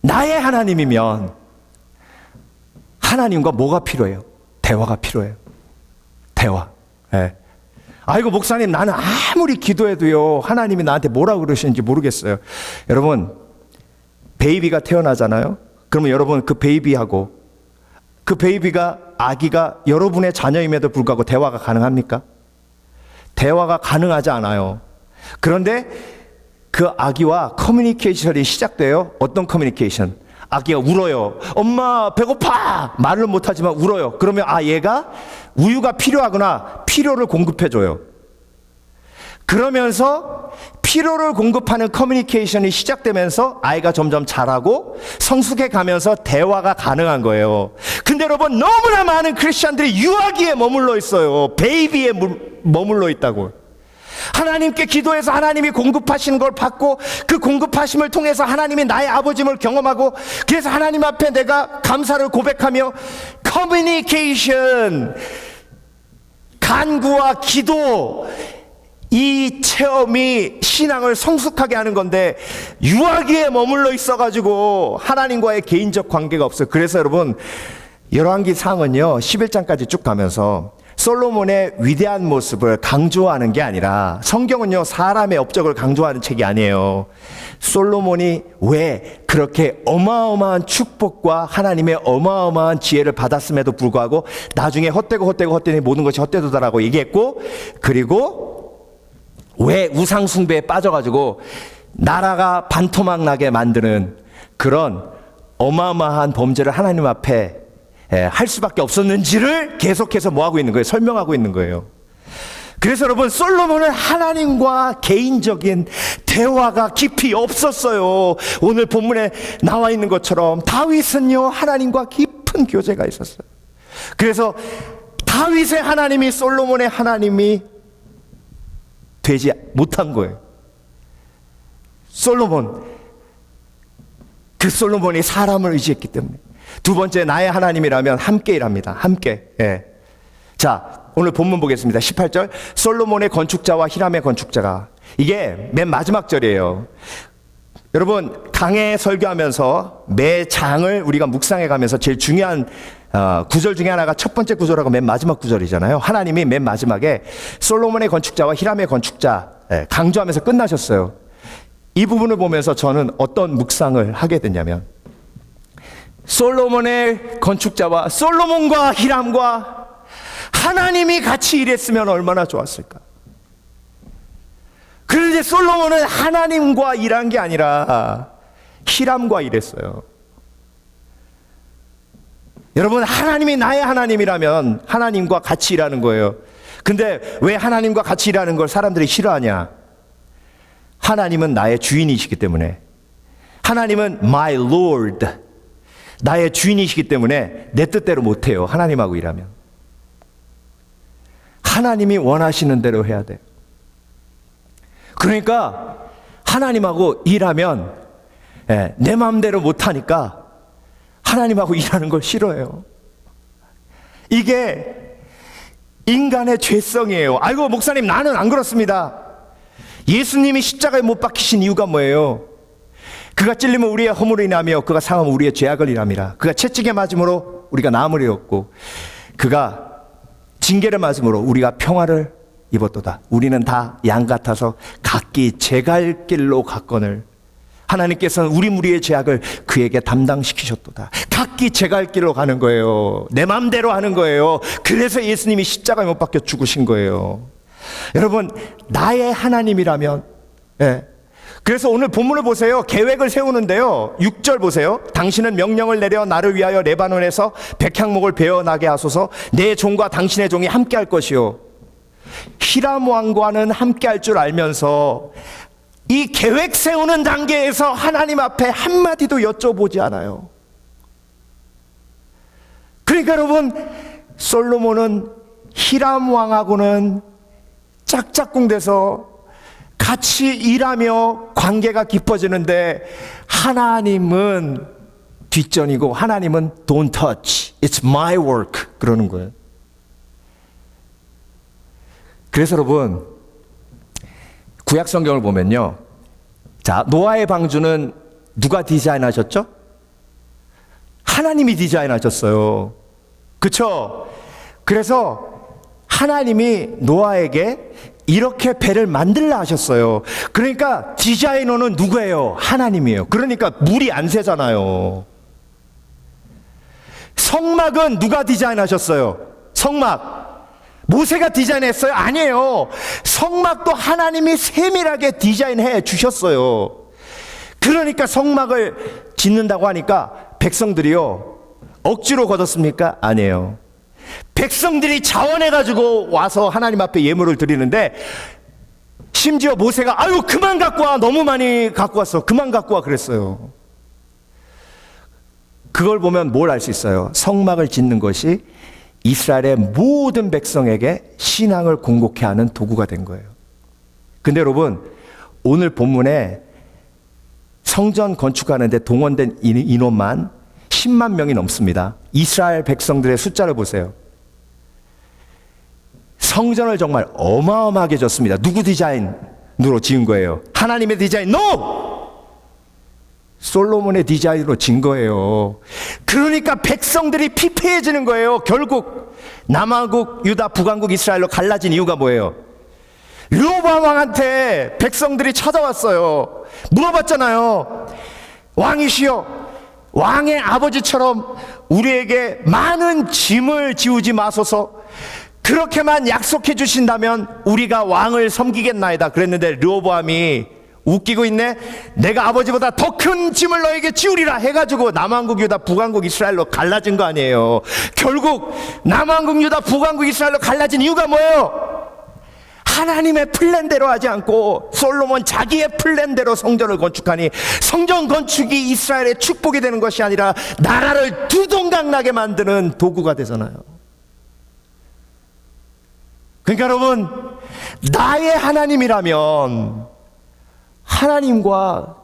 나의 하나님이면 하나님과 뭐가 필요해요? 대화가 필요해요. 대화. 네. 아이고 목사님, 나는 아무리 기도해도요 하나님이 나한테 뭐라고 그러시는지 모르겠어요. 여러분, 베이비가 태어나잖아요. 그러면 여러분, 그 베이비하고 그 베이비가, 아기가 여러분의 자녀임에도 불구하고 대화가 가능합니까? 대화가 가능하지 않아요. 그런데 그 아기와 커뮤니케이션이 시작돼요. 어떤 커뮤니케이션? 아기가 울어요. 엄마 배고파! 말을 못하지만 울어요. 그러면 얘가 우유가 필요하구나. 필요를 공급해줘요. 그러면서 필요를 공급하는 커뮤니케이션이 시작되면서 아이가 점점 자라고 성숙해 가면서 대화가 가능한 거예요. 근데 여러분, 너무나 많은 크리스찬들이 유아기에 머물러 있어요. 베이비에 머물러 있다고. 하나님께 기도해서 하나님이 공급하시는 걸 받고 그 공급하심을 통해서 하나님이 나의 아버짐을 경험하고, 그래서 하나님 앞에 내가 감사를 고백하며 커뮤니케이션, 간구와 기도, 이 체험이 신앙을 성숙하게 하는 건데 유아기에 머물러 있어가지고 하나님과의 개인적 관계가 없어요. 그래서 여러분, 열왕기 상은요 11장까지 쭉 가면서 솔로몬의 위대한 모습을 강조하는 게 아니라, 성경은요 사람의 업적을 강조하는 책이 아니에요. 솔로몬이 왜 그렇게 어마어마한 축복과 하나님의 어마어마한 지혜를 받았음에도 불구하고 나중에 헛되니 모든 것이 헛되도다라고 얘기했고, 그리고 왜 우상 숭배에 빠져가지고 나라가 반토막 나게 만드는 그런 어마어마한 범죄를 하나님 앞에 할 수밖에 없었는지를 계속해서 뭐하고 있는 거예요? 설명하고 있는 거예요. 그래서 여러분, 솔로몬은 하나님과 개인적인 대화가 깊이 없었어요. 오늘 본문에 나와 있는 것처럼 다윗은요 하나님과 깊은 교제가 있었어요. 그래서 다윗의 하나님이 솔로몬의 하나님이 되지 못한 거예요. 솔로몬이 사람을 의지했기 때문에. 두 번째, 나의 하나님이라면 함께 일합니다. 함께. 예. 자, 오늘 본문 보겠습니다. 18절. 솔로몬의 건축자와 히람의 건축자가. 이게 맨 마지막 절이에요. 여러분, 강해 설교하면서 매 장을 우리가 묵상해 가면서 제일 중요한 구절 중에 하나가 첫 번째 구절하고 맨 마지막 구절이잖아요. 하나님이 맨 마지막에 솔로몬의 건축자와 히람의 건축자 강조하면서 끝나셨어요. 이 부분을 보면서 저는 어떤 묵상을 하게 됐냐면, 솔로몬의 건축자와 솔로몬과 히람과 하나님이 같이 일했으면 얼마나 좋았을까. 그런데 솔로몬은 하나님과 일한 게 아니라 히람과 일했어요. 여러분, 하나님이 나의 하나님이라면 하나님과 같이 일하는 거예요. 근데 왜 하나님과 같이 일하는 걸 사람들이 싫어하냐? 하나님은 나의 주인이시기 때문에. 하나님은 my Lord, 나의 주인이시기 때문에 내 뜻대로 못해요. 하나님하고 일하면 하나님이 원하시는 대로 해야 돼요. 그러니까 하나님하고 일하면 내 마음대로 못하니까 하나님하고 일하는 걸 싫어해요. 이게 인간의 죄성이에요. 아이고 목사님, 나는 안 그렇습니다. 예수님이 십자가에 못 박히신 이유가 뭐예요? 그가 찔리면 우리의 허물을 인하며 그가 상하면 우리의 죄악을 인함이라. 그가 채찍에 맞음으로 우리가 나음을 입었고 그가 징계를 맞음으로 우리가 평화를 입었도다. 우리는 다 양 같아서 각기 제 갈 길로 갔거늘 하나님께서는 우리 무리의 죄악을 그에게 담당시키셨도다. 각기 제 갈 길로 가는 거예요. 내 마음대로 하는 거예요. 그래서 예수님이 십자가에 못 박혀 죽으신 거예요. 여러분, 나의 하나님이라면 그래서 오늘 본문을 보세요. 계획을 세우는데요. 6절 보세요. 당신은 명령을 내려 나를 위하여 레바논에서 백향목을 베어나게 하소서. 내 종과 당신의 종이 함께 할 것이요. 히람 왕과는 함께 할 줄 알면서 이 계획 세우는 단계에서 하나님 앞에 한마디도 여쭤보지 않아요. 그러니까 여러분, 솔로몬은 히람 왕하고는 짝짝꿍돼서 같이 일하며 관계가 깊어지는데 하나님은 뒷전이고 하나님은 don't touch, it's my work 그러는 거예요. 그래서 여러분, 구약 성경을 보면요, 자, 노아의 방주는 누가 디자인하셨죠? 하나님이 디자인하셨어요. 그쵸? 그래서 하나님이 노아에게 이렇게 배를 만들라 하셨어요. 그러니까 디자이너는 누구예요? 하나님이에요. 그러니까 물이 안 새잖아요. 성막은 누가 디자인하셨어요? 성막 모세가 디자인했어요? 아니에요. 성막도 하나님이 세밀하게 디자인해 주셨어요. 그러니까 성막을 짓는다고 하니까 백성들이요 억지로 거뒀습니까? 아니에요. 백성들이 자원해가지고 와서 하나님 앞에 예물을 드리는데 심지어 모세가 아유 그만 갖고 와, 너무 많이 갖고 왔어, 그만 갖고 와 그랬어요. 그걸 보면 뭘 알 수 있어요? 성막을 짓는 것이 이스라엘의 모든 백성에게 신앙을 공고케 하는 도구가 된 거예요. 근데 여러분, 오늘 본문에 성전 건축하는데 동원된 인원만 10만 명이 넘습니다. 이스라엘 백성들의 숫자를 보세요. 성전을 정말 어마어마하게 졌습니다. 누구 디자인으로 지은 거예요? 하나님의 디자인? No! 솔로몬의 디자인으로 진 거예요. 그러니까 백성들이 피폐해지는 거예요. 결국 남왕국, 유다, 북왕국, 이스라엘로 갈라진 이유가 뭐예요? 르호보암 왕한테 백성들이 찾아왔어요. 물어봤잖아요. 왕이시여, 왕의 아버지처럼 우리에게 많은 짐을 지우지 마소서. 그렇게만 약속해 주신다면 우리가 왕을 섬기겠나이다. 그랬는데 르호보암이 웃기고 있네. 내가 아버지보다 더 큰 짐을 너에게 지우리라 해가지고 남왕국, 유다, 북왕국, 이스라엘로 갈라진 거 아니에요. 결국 남왕국, 유다, 북왕국, 이스라엘로 갈라진 이유가 뭐예요? 하나님의 플랜대로 하지 않고 솔로몬 자기의 플랜대로 성전을 건축하니 성전 건축이 이스라엘의 축복이 되는 것이 아니라 나라를 두동강나게 만드는 도구가 되잖아요. 그러니까 여러분, 나의 하나님이라면 하나님과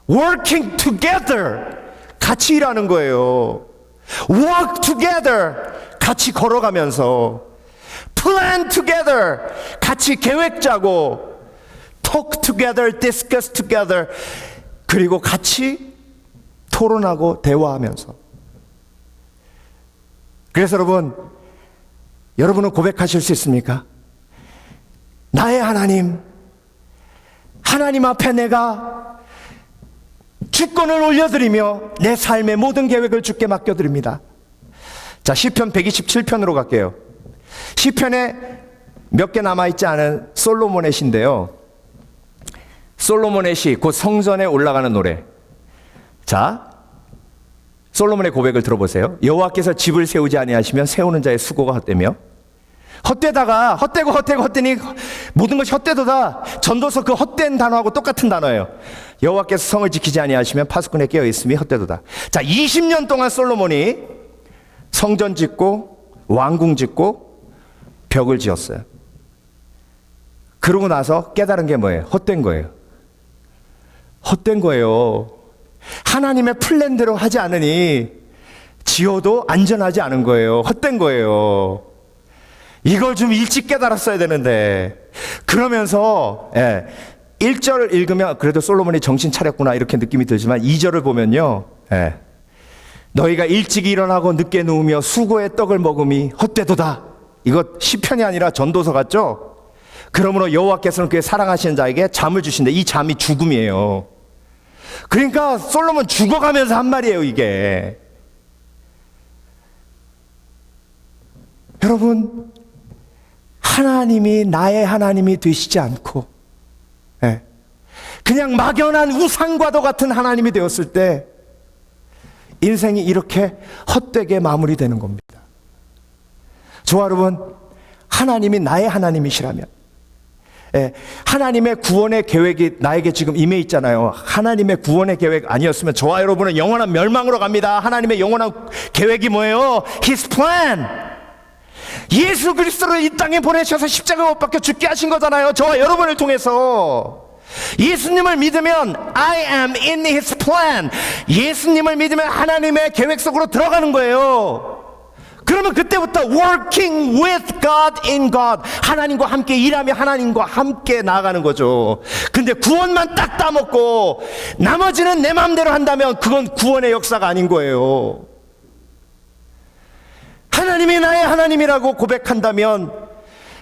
working together, 같이 일하는 거예요. work together, 같이 걸어가면서 plan together, 같이 계획 짜고 talk together, discuss together, 그리고 같이 토론하고 대화하면서. 그래서 여러분은 고백하실 수 있습니까? 나의 하나님, 하나님 앞에 내가 주권을 올려드리며 내 삶의 모든 계획을 주께 맡겨드립니다. 자, 시편 127편으로 갈게요. 시편에 몇 개 남아있지 않은 솔로몬의 시인데요, 솔로몬의 시, 곧 성전에 올라가는 노래. 자, 솔로몬의 고백을 들어보세요. 여호와께서 집을 세우지 아니하시면 세우는 자의 수고가 헛되며, 헛되다가 헛되고 헛되니 모든 것이 헛되도다. 전도서 그 헛된 단어하고 똑같은 단어예요. 여호와께서 성을 지키지 아니하시면 파수꾼에 깨어 있음이 헛되도다. 자, 20년 동안 솔로몬이 성전 짓고 왕궁 짓고 벽을 지었어요. 그러고 나서 깨달은 게 뭐예요? 헛된 거예요. 헛된 거예요. 하나님의 플랜대로 하지 않으니 지어도 안전하지 않은 거예요. 헛된 거예요. 이걸 좀 일찍 깨달았어야 되는데. 그러면서 1절을 읽으면 그래도 솔로몬이 정신 차렸구나 이렇게 느낌이 들지만 2절을 보면요, 너희가 일찍 일어나고 늦게 누우며 수고의 떡을 먹음이 헛되도다. 이거 시편이 아니라 전도서 같죠? 그러므로 여호와께서는 그의 사랑하시는 자에게 잠을 주신대. 이 잠이 죽음이에요. 그러니까 솔로몬 죽어가면서 한 말이에요, 이게. 여러분, 하나님이 나의 하나님이 되시지 않고 그냥 막연한 우상과도 같은 하나님이 되었을 때 인생이 이렇게 헛되게 마무리되는 겁니다. 저와 여러분, 하나님이 나의 하나님이시라면, 하나님의 구원의 계획이 나에게 지금 임해 있잖아요. 하나님의 구원의 계획 아니었으면 저와 여러분은 영원한 멸망으로 갑니다. 하나님의 영원한 계획이 뭐예요? His plan. 예수 그리스도를 이 땅에 보내셔서 십자가 못 박혀 죽게 하신 거잖아요. 저와 여러분을 통해서. 예수님을 믿으면 I am in His plan. 예수님을 믿으면 하나님의 계획 속으로 들어가는 거예요. 그러면 그때부터 working with God in God, 하나님과 함께 일하며 하나님과 함께 나아가는 거죠. 근데 구원만 딱 따먹고 나머지는 내 마음대로 한다면 그건 구원의 역사가 아닌 거예요. 하나님이 나의 하나님이라고 고백한다면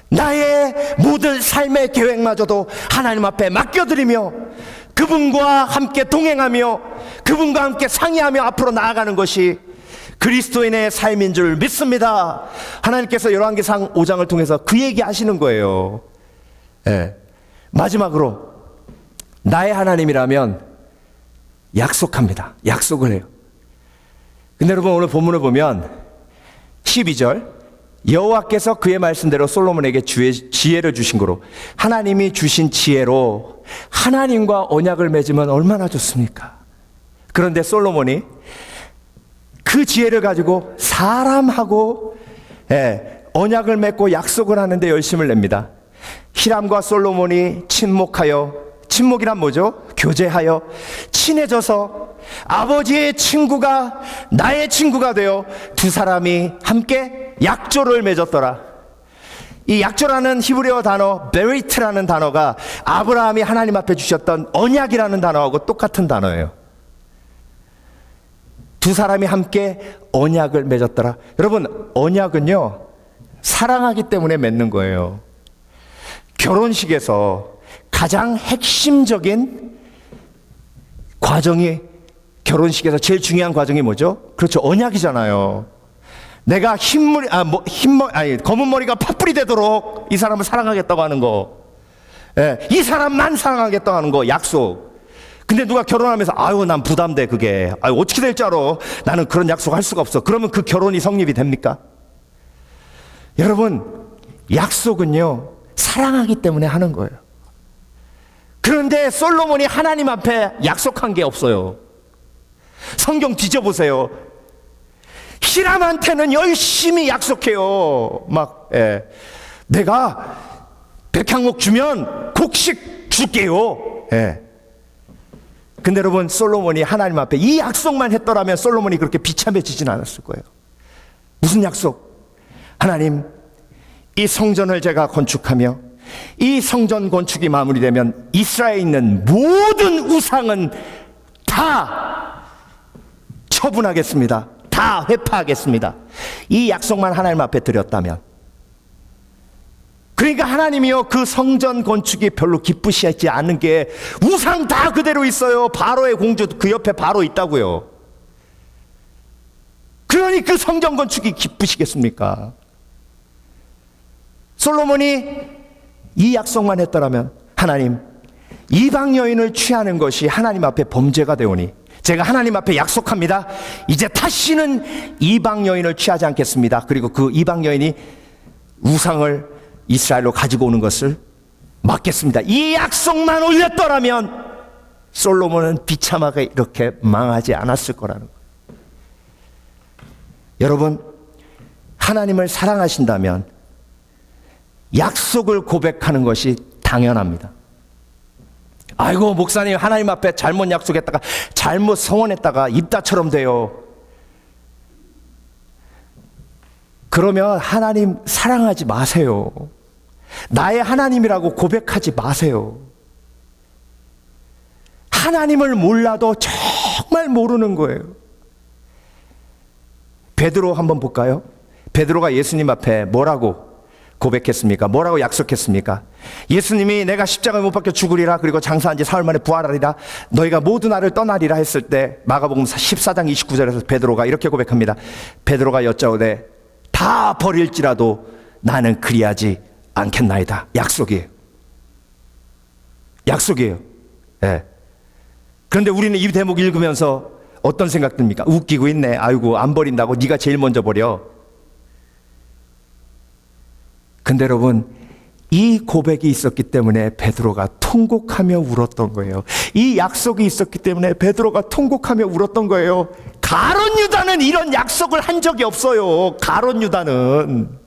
나의 모든 삶의 계획마저도 하나님 앞에 맡겨드리며 그분과 함께 동행하며 그분과 함께 상의하며 앞으로 나아가는 것이 그리스도인의 삶인 줄 믿습니다. 하나님께서 열왕기상 5장을 통해서 그 얘기 하시는 거예요. 마지막으로 나의 하나님이라면 약속합니다. 약속을 해요. 근데 여러분, 오늘 본문을 보면 12절, 여호와께서 그의 말씀대로 솔로몬에게 지혜를 주신 거로, 하나님이 주신 지혜로 하나님과 언약을 맺으면 얼마나 좋습니까? 그런데 솔로몬이 그 지혜를 가지고 사람하고 언약을 맺고 약속을 하는데 열심을 냅니다. 히람과 솔로몬이 친목하여, 친목이란 뭐죠? 교제하여 친해져서 아버지의 친구가 나의 친구가 되어 두 사람이 함께 약조를 맺었더라. 이 약조라는 히브리어 단어 베리트라는 단어가 아브라함이 하나님 앞에 주셨던 언약이라는 단어하고 똑같은 단어예요. 두 사람이 함께 언약을 맺었더라. 여러분, 언약은요, 사랑하기 때문에 맺는 거예요. 결혼식에서 가장 핵심적인 과정이, 결혼식에서 제일 중요한 과정이 뭐죠? 그렇죠, 언약이잖아요. 내가 검은 머리가 팥불이 되도록 이 사람을 사랑하겠다고 하는 거, 이 사람만 사랑하겠다고 하는 거, 약속. 근데 누가 결혼하면서 아유 난 부담돼, 그게 아유 어떻게 될 줄 알아, 나는 그런 약속 할 수가 없어, 그러면 그 결혼이 성립이 됩니까? 여러분, 약속은요 사랑하기 때문에 하는 거예요. 그런데 솔로몬이 하나님 앞에 약속한 게 없어요. 성경 뒤져보세요. 히람한테는 열심히 약속해요. 막 내가 백향목 주면 곡식 줄게요. 근데 여러분, 솔로몬이 하나님 앞에 이 약속만 했더라면 솔로몬이 그렇게 비참해지진 않았을 거예요. 무슨 약속? 하나님, 이 성전을 제가 건축하며 이 성전 건축이 마무리되면 이스라엘에 있는 모든 우상은 다 처분하겠습니다. 다 회파하겠습니다. 이 약속만 하나님 앞에 드렸다면, 그러니까 하나님이요 그 성전 건축이 별로 기쁘시지 않은 게, 우상 다 그대로 있어요. 바로의 공주 그 옆에 바로 있다고요. 그러니 그 성전 건축이 기쁘시겠습니까? 솔로몬이 이 약속만 했더라면, 하나님, 이방 여인을 취하는 것이 하나님 앞에 범죄가 되오니 제가 하나님 앞에 약속합니다. 이제 다시는 이방 여인을 취하지 않겠습니다. 그리고 그 이방 여인이 우상을 이스라엘로 가지고 오는 것을 막겠습니다. 이 약속만 올렸더라면 솔로몬은 비참하게 이렇게 망하지 않았을 거라는 거예요. 여러분, 하나님을 사랑하신다면 약속을 고백하는 것이 당연합니다. 아이고 목사님, 하나님 앞에 잘못 약속했다가 잘못 서원했다가 입다처럼 돼요. 그러면 하나님 사랑하지 마세요. 나의 하나님이라고 고백하지 마세요. 하나님을 몰라도 정말 모르는 거예요. 베드로 한번 볼까요? 베드로가 예수님 앞에 뭐라고 고백했습니까? 뭐라고 약속했습니까? 예수님이 내가 십자가에 못 박혀 죽으리라, 그리고 장사한 지 사흘 만에 부활하리라, 너희가 모두 나를 떠나리라 했을 때, 마가복음 14장 29절에서 베드로가 이렇게 고백합니다. 베드로가 여짜오되 다 버릴지라도 나는 그리하지 않겠나이다. 약속이에요. 약속이에요. 그런데 우리는 이 대목 읽으면서 어떤 생각 듭니까? 웃기고 있네. 아이고 안 버린다고, 네가 제일 먼저 버려. 근데 여러분, 이 고백이 있었기 때문에 베드로가 통곡하며 울었던 거예요. 이 약속이 있었기 때문에 베드로가 통곡하며 울었던 거예요. 가룟 유다는 이런 약속을 한 적이 없어요. 가룟 유다는.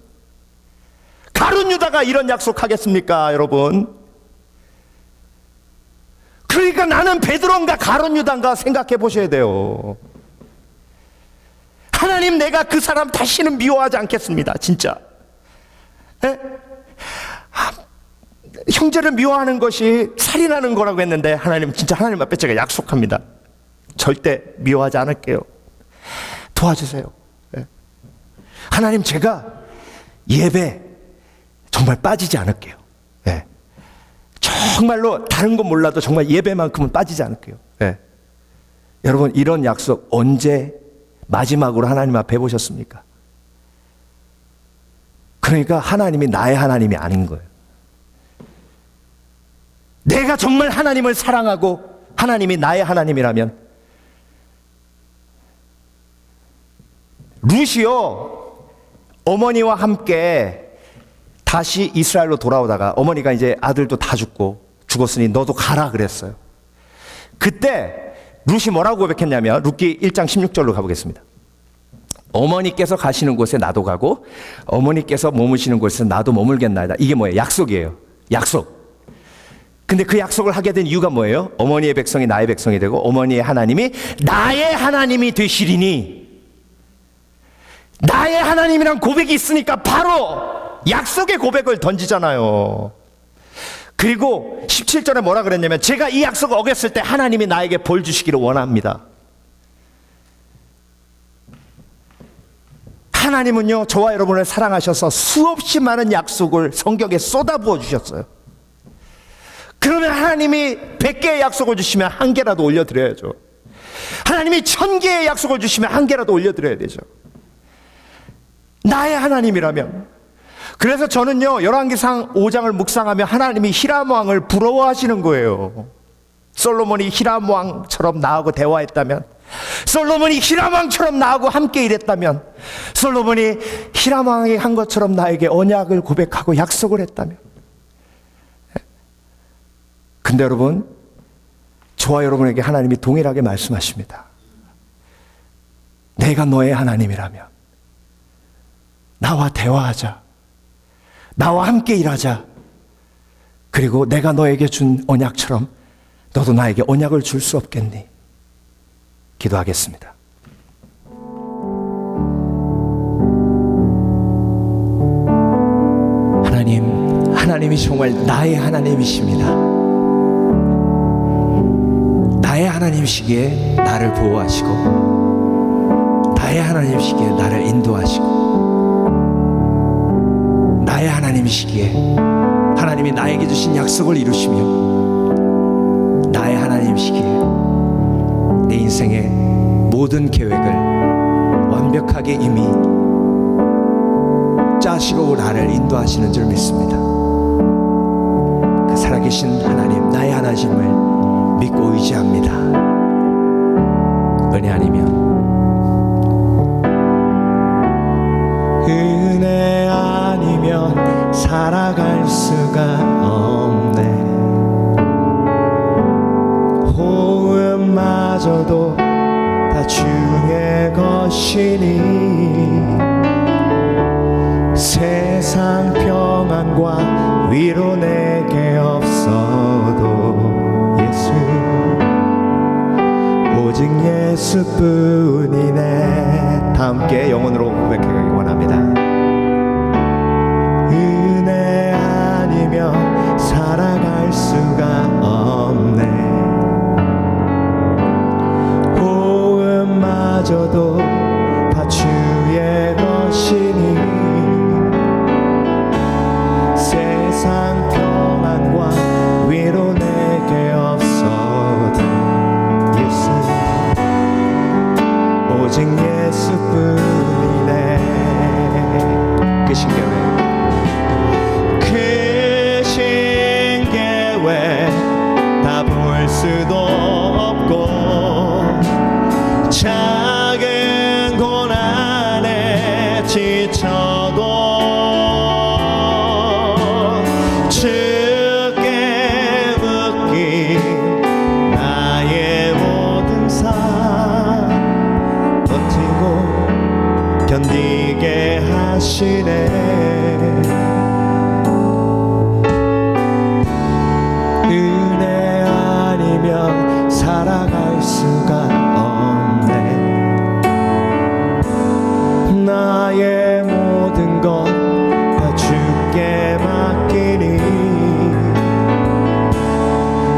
가룟 유다가 이런 약속하겠습니까, 여러분? 그러니까 나는 베드로인가 가룟 유다인가 생각해 보셔야 돼요. 하나님, 내가 그 사람 다시는 미워하지 않겠습니다. 진짜. 형제를 미워하는 것이 살인하는 거라고 했는데, 하나님, 진짜 하나님 앞에 제가 약속합니다. 절대 미워하지 않을게요. 도와주세요. 하나님, 제가 예배 정말 빠지지 않을게요. 정말로 다른 건 몰라도 정말 예배만큼은 빠지지 않을게요. 여러분, 이런 약속 언제 마지막으로 하나님 앞에 해보셨습니까? 그러니까 하나님이 나의 하나님이 아닌 거예요. 내가 정말 하나님을 사랑하고 하나님이 나의 하나님이라면, 룻이요 어머니와 함께 다시 이스라엘로 돌아오다가 어머니가 이제 아들도 다 죽었으니 너도 가라 그랬어요. 그때 룻이 뭐라고 고백했냐면, 룻기 1장 16절로 가보겠습니다. 어머니께서 가시는 곳에 나도 가고 어머니께서 머무시는 곳에 나도 머물겠나이다. 이게 뭐예요? 약속이에요. 약속. 근데 그 약속을 하게 된 이유가 뭐예요? 어머니의 백성이 나의 백성이 되고 어머니의 하나님이 나의 하나님이 되시리니. 나의 하나님이란 고백이 있으니까 바로 약속의 고백을 던지잖아요. 그리고 17절에 뭐라 그랬냐면, 제가 이 약속을 어겼을 때 하나님이 나에게 벌 주시기를 원합니다. 하나님은요, 저와 여러분을 사랑하셔서 수없이 많은 약속을 성경에 쏟아부어 주셨어요. 그러면 하나님이 100개의 약속을 주시면 1개라도 올려드려야죠. 하나님이 1000개의 약속을 주시면 1개라도 올려드려야 되죠. 나의 하나님이라면. 그래서 저는요, 열왕기상 5장을 묵상하며 하나님이 히람 왕을 부러워하시는 거예요. 솔로몬이 히람 왕처럼 나하고 대화했다면, 솔로몬이 히람 왕처럼 나하고 함께 일했다면, 솔로몬이 히람 왕이 한 것처럼 나에게 언약을 고백하고 약속을 했다면. 근데 여러분, 저와 여러분에게 하나님이 동일하게 말씀하십니다. 내가 너의 하나님이라면 나와 대화하자, 나와 함께 일하자. 그리고 내가 너에게 준 언약처럼 너도 나에게 언약을 줄 수 없겠니? 기도하겠습니다. 하나님이 정말 나의 하나님이십니다. 나의 하나님이시기에 나를 보호하시고, 나의 하나님이시기에 나를 인도하시고, 나의 하나님이시기에 하나님이 나에게 주신 약속을 이루시며, 나의 하나님이시기에 내 인생의 모든 계획을 완벽하게 이미 짜시고 나를 인도하시는 줄 믿습니다. 그 살아계신 하나님, 나의 하나님을 믿고 의지합니다. 은혜 아니면 살아갈 수가 없네. 호흡마저도 다 주의 것이니, 세상 평안과 위로 내게 없어도 예수, 오직 예수뿐이네. 다 함께 영혼으로 고백하기 원합니다. 은혜 아니면 살아갈 수가 없네. 호흡마저도 다 주의 것이니, 세상 평안과 위로 내게 없어도 예수, 오직 예수뿐이네. 크신 계획, 크신 계획 다 볼 수도 없고, 작은 고난에 지쳐도 주께 묶인 나의 모든 삶 버티고 견디게 하시네. 은혜 아니면 살아갈 수가 없네. 나의 모든 것 다 주께 맡기니,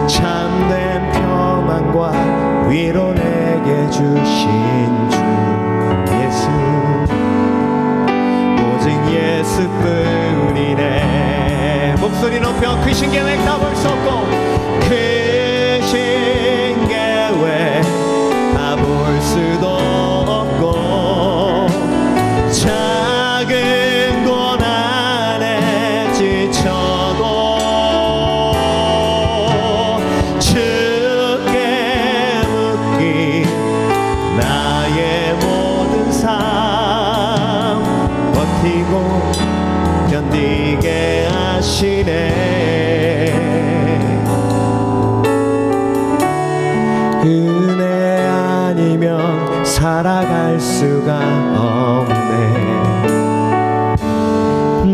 참된 평안과 위로 내게 주신 주 예수, 오직 예수뿐이네. 목소리 높여 크신 계획 다 볼 수 없고, 크신 계획 다 볼 수도 없고, 작은 고난에 지쳐도 주께 묶인 나의 모든 삶 버티고 견디게 하시네. 은혜 아니면 살아갈 수가 없네.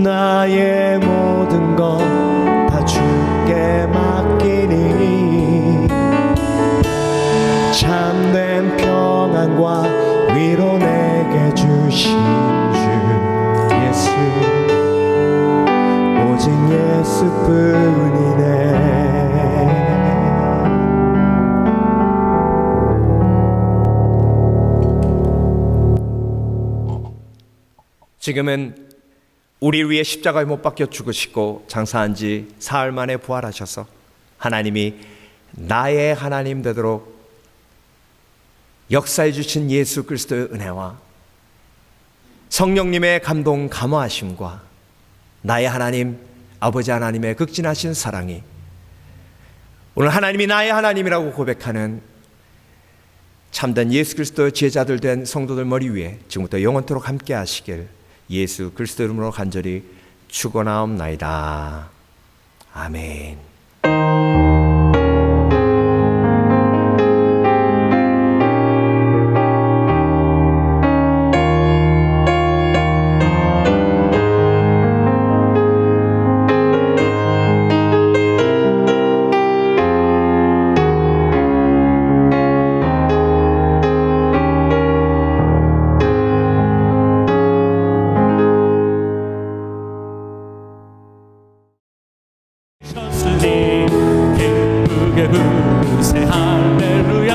나의 모든 것 다 주께 맡기니, 참된 평안과 위로 내게 주신 주 예수, 오직 예수뿐이네. 지금은 우리를 위해 십자가에 못 박혀 죽으시고 장사한 지 사흘 만에 부활하셔서 하나님이 나의 하나님 되도록 역사해 주신 예수 그리스도의 은혜와 성령님의 감동 감화하심과 나의 하나님 아버지 하나님의 극진하신 사랑이 오늘 하나님이 나의 하나님이라고 고백하는 참된 예수 그리스도의 제자들 된 성도들 머리 위에 지금부터 영원토록 함께 하시길 예수 그리스도 이름으로 간절히 축원하옵나이다. 아멘. 기쁘게 부르세 할렐루야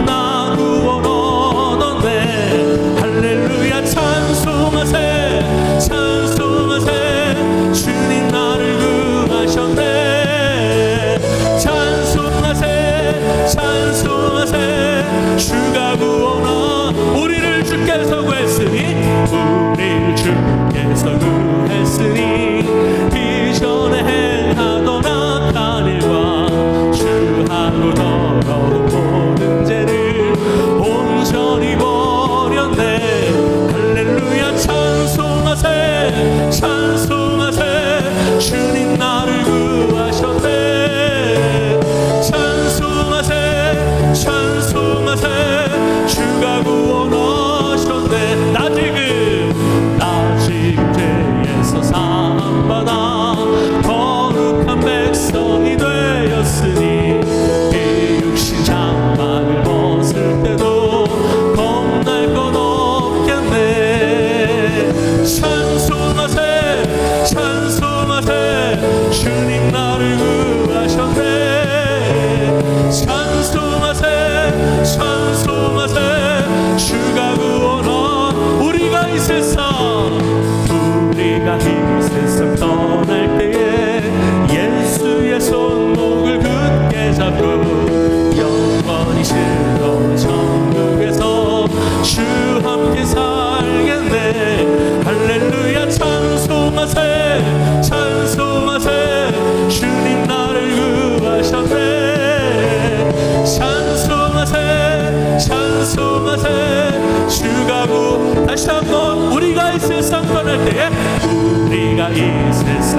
나 구원 얻었네 할렐루야 찬송하세 찬송하세 주님 나를 구하셨네 찬송하세 찬송하세 주가 구원하 우리를 주께서 구했으니 우리를 주께서 구했으니 이전에 행하던 악한 일과 주하고 더러운 모든 죄를 온전히 버렸네 할렐루야 찬송하세 찬송하세 주님 나를 구하셨네 찬송하세 찬송하세 주가 구원하셨네 나 지금 죄에서 사함받아 거룩한 백성이 되었으니 이 육신 장막을 벗을 때도 겁날 것 없겠네 찬송하세 찬송하세 주님 나를 구하셨네 찬송하세 찬송하세 주가 구원하 우리가 이 세상 떠날 때에 예수의 손목을 굳게 잡고 영원히 즐거운 천국에서 주 함께 살겠네 할렐루야 찬송하세 찬송하세 주님 나를 구하셨네 찬송하세 찬송하세 주가 다시 한번 우리가 이 세상 떠날 때에 우리가 이 세상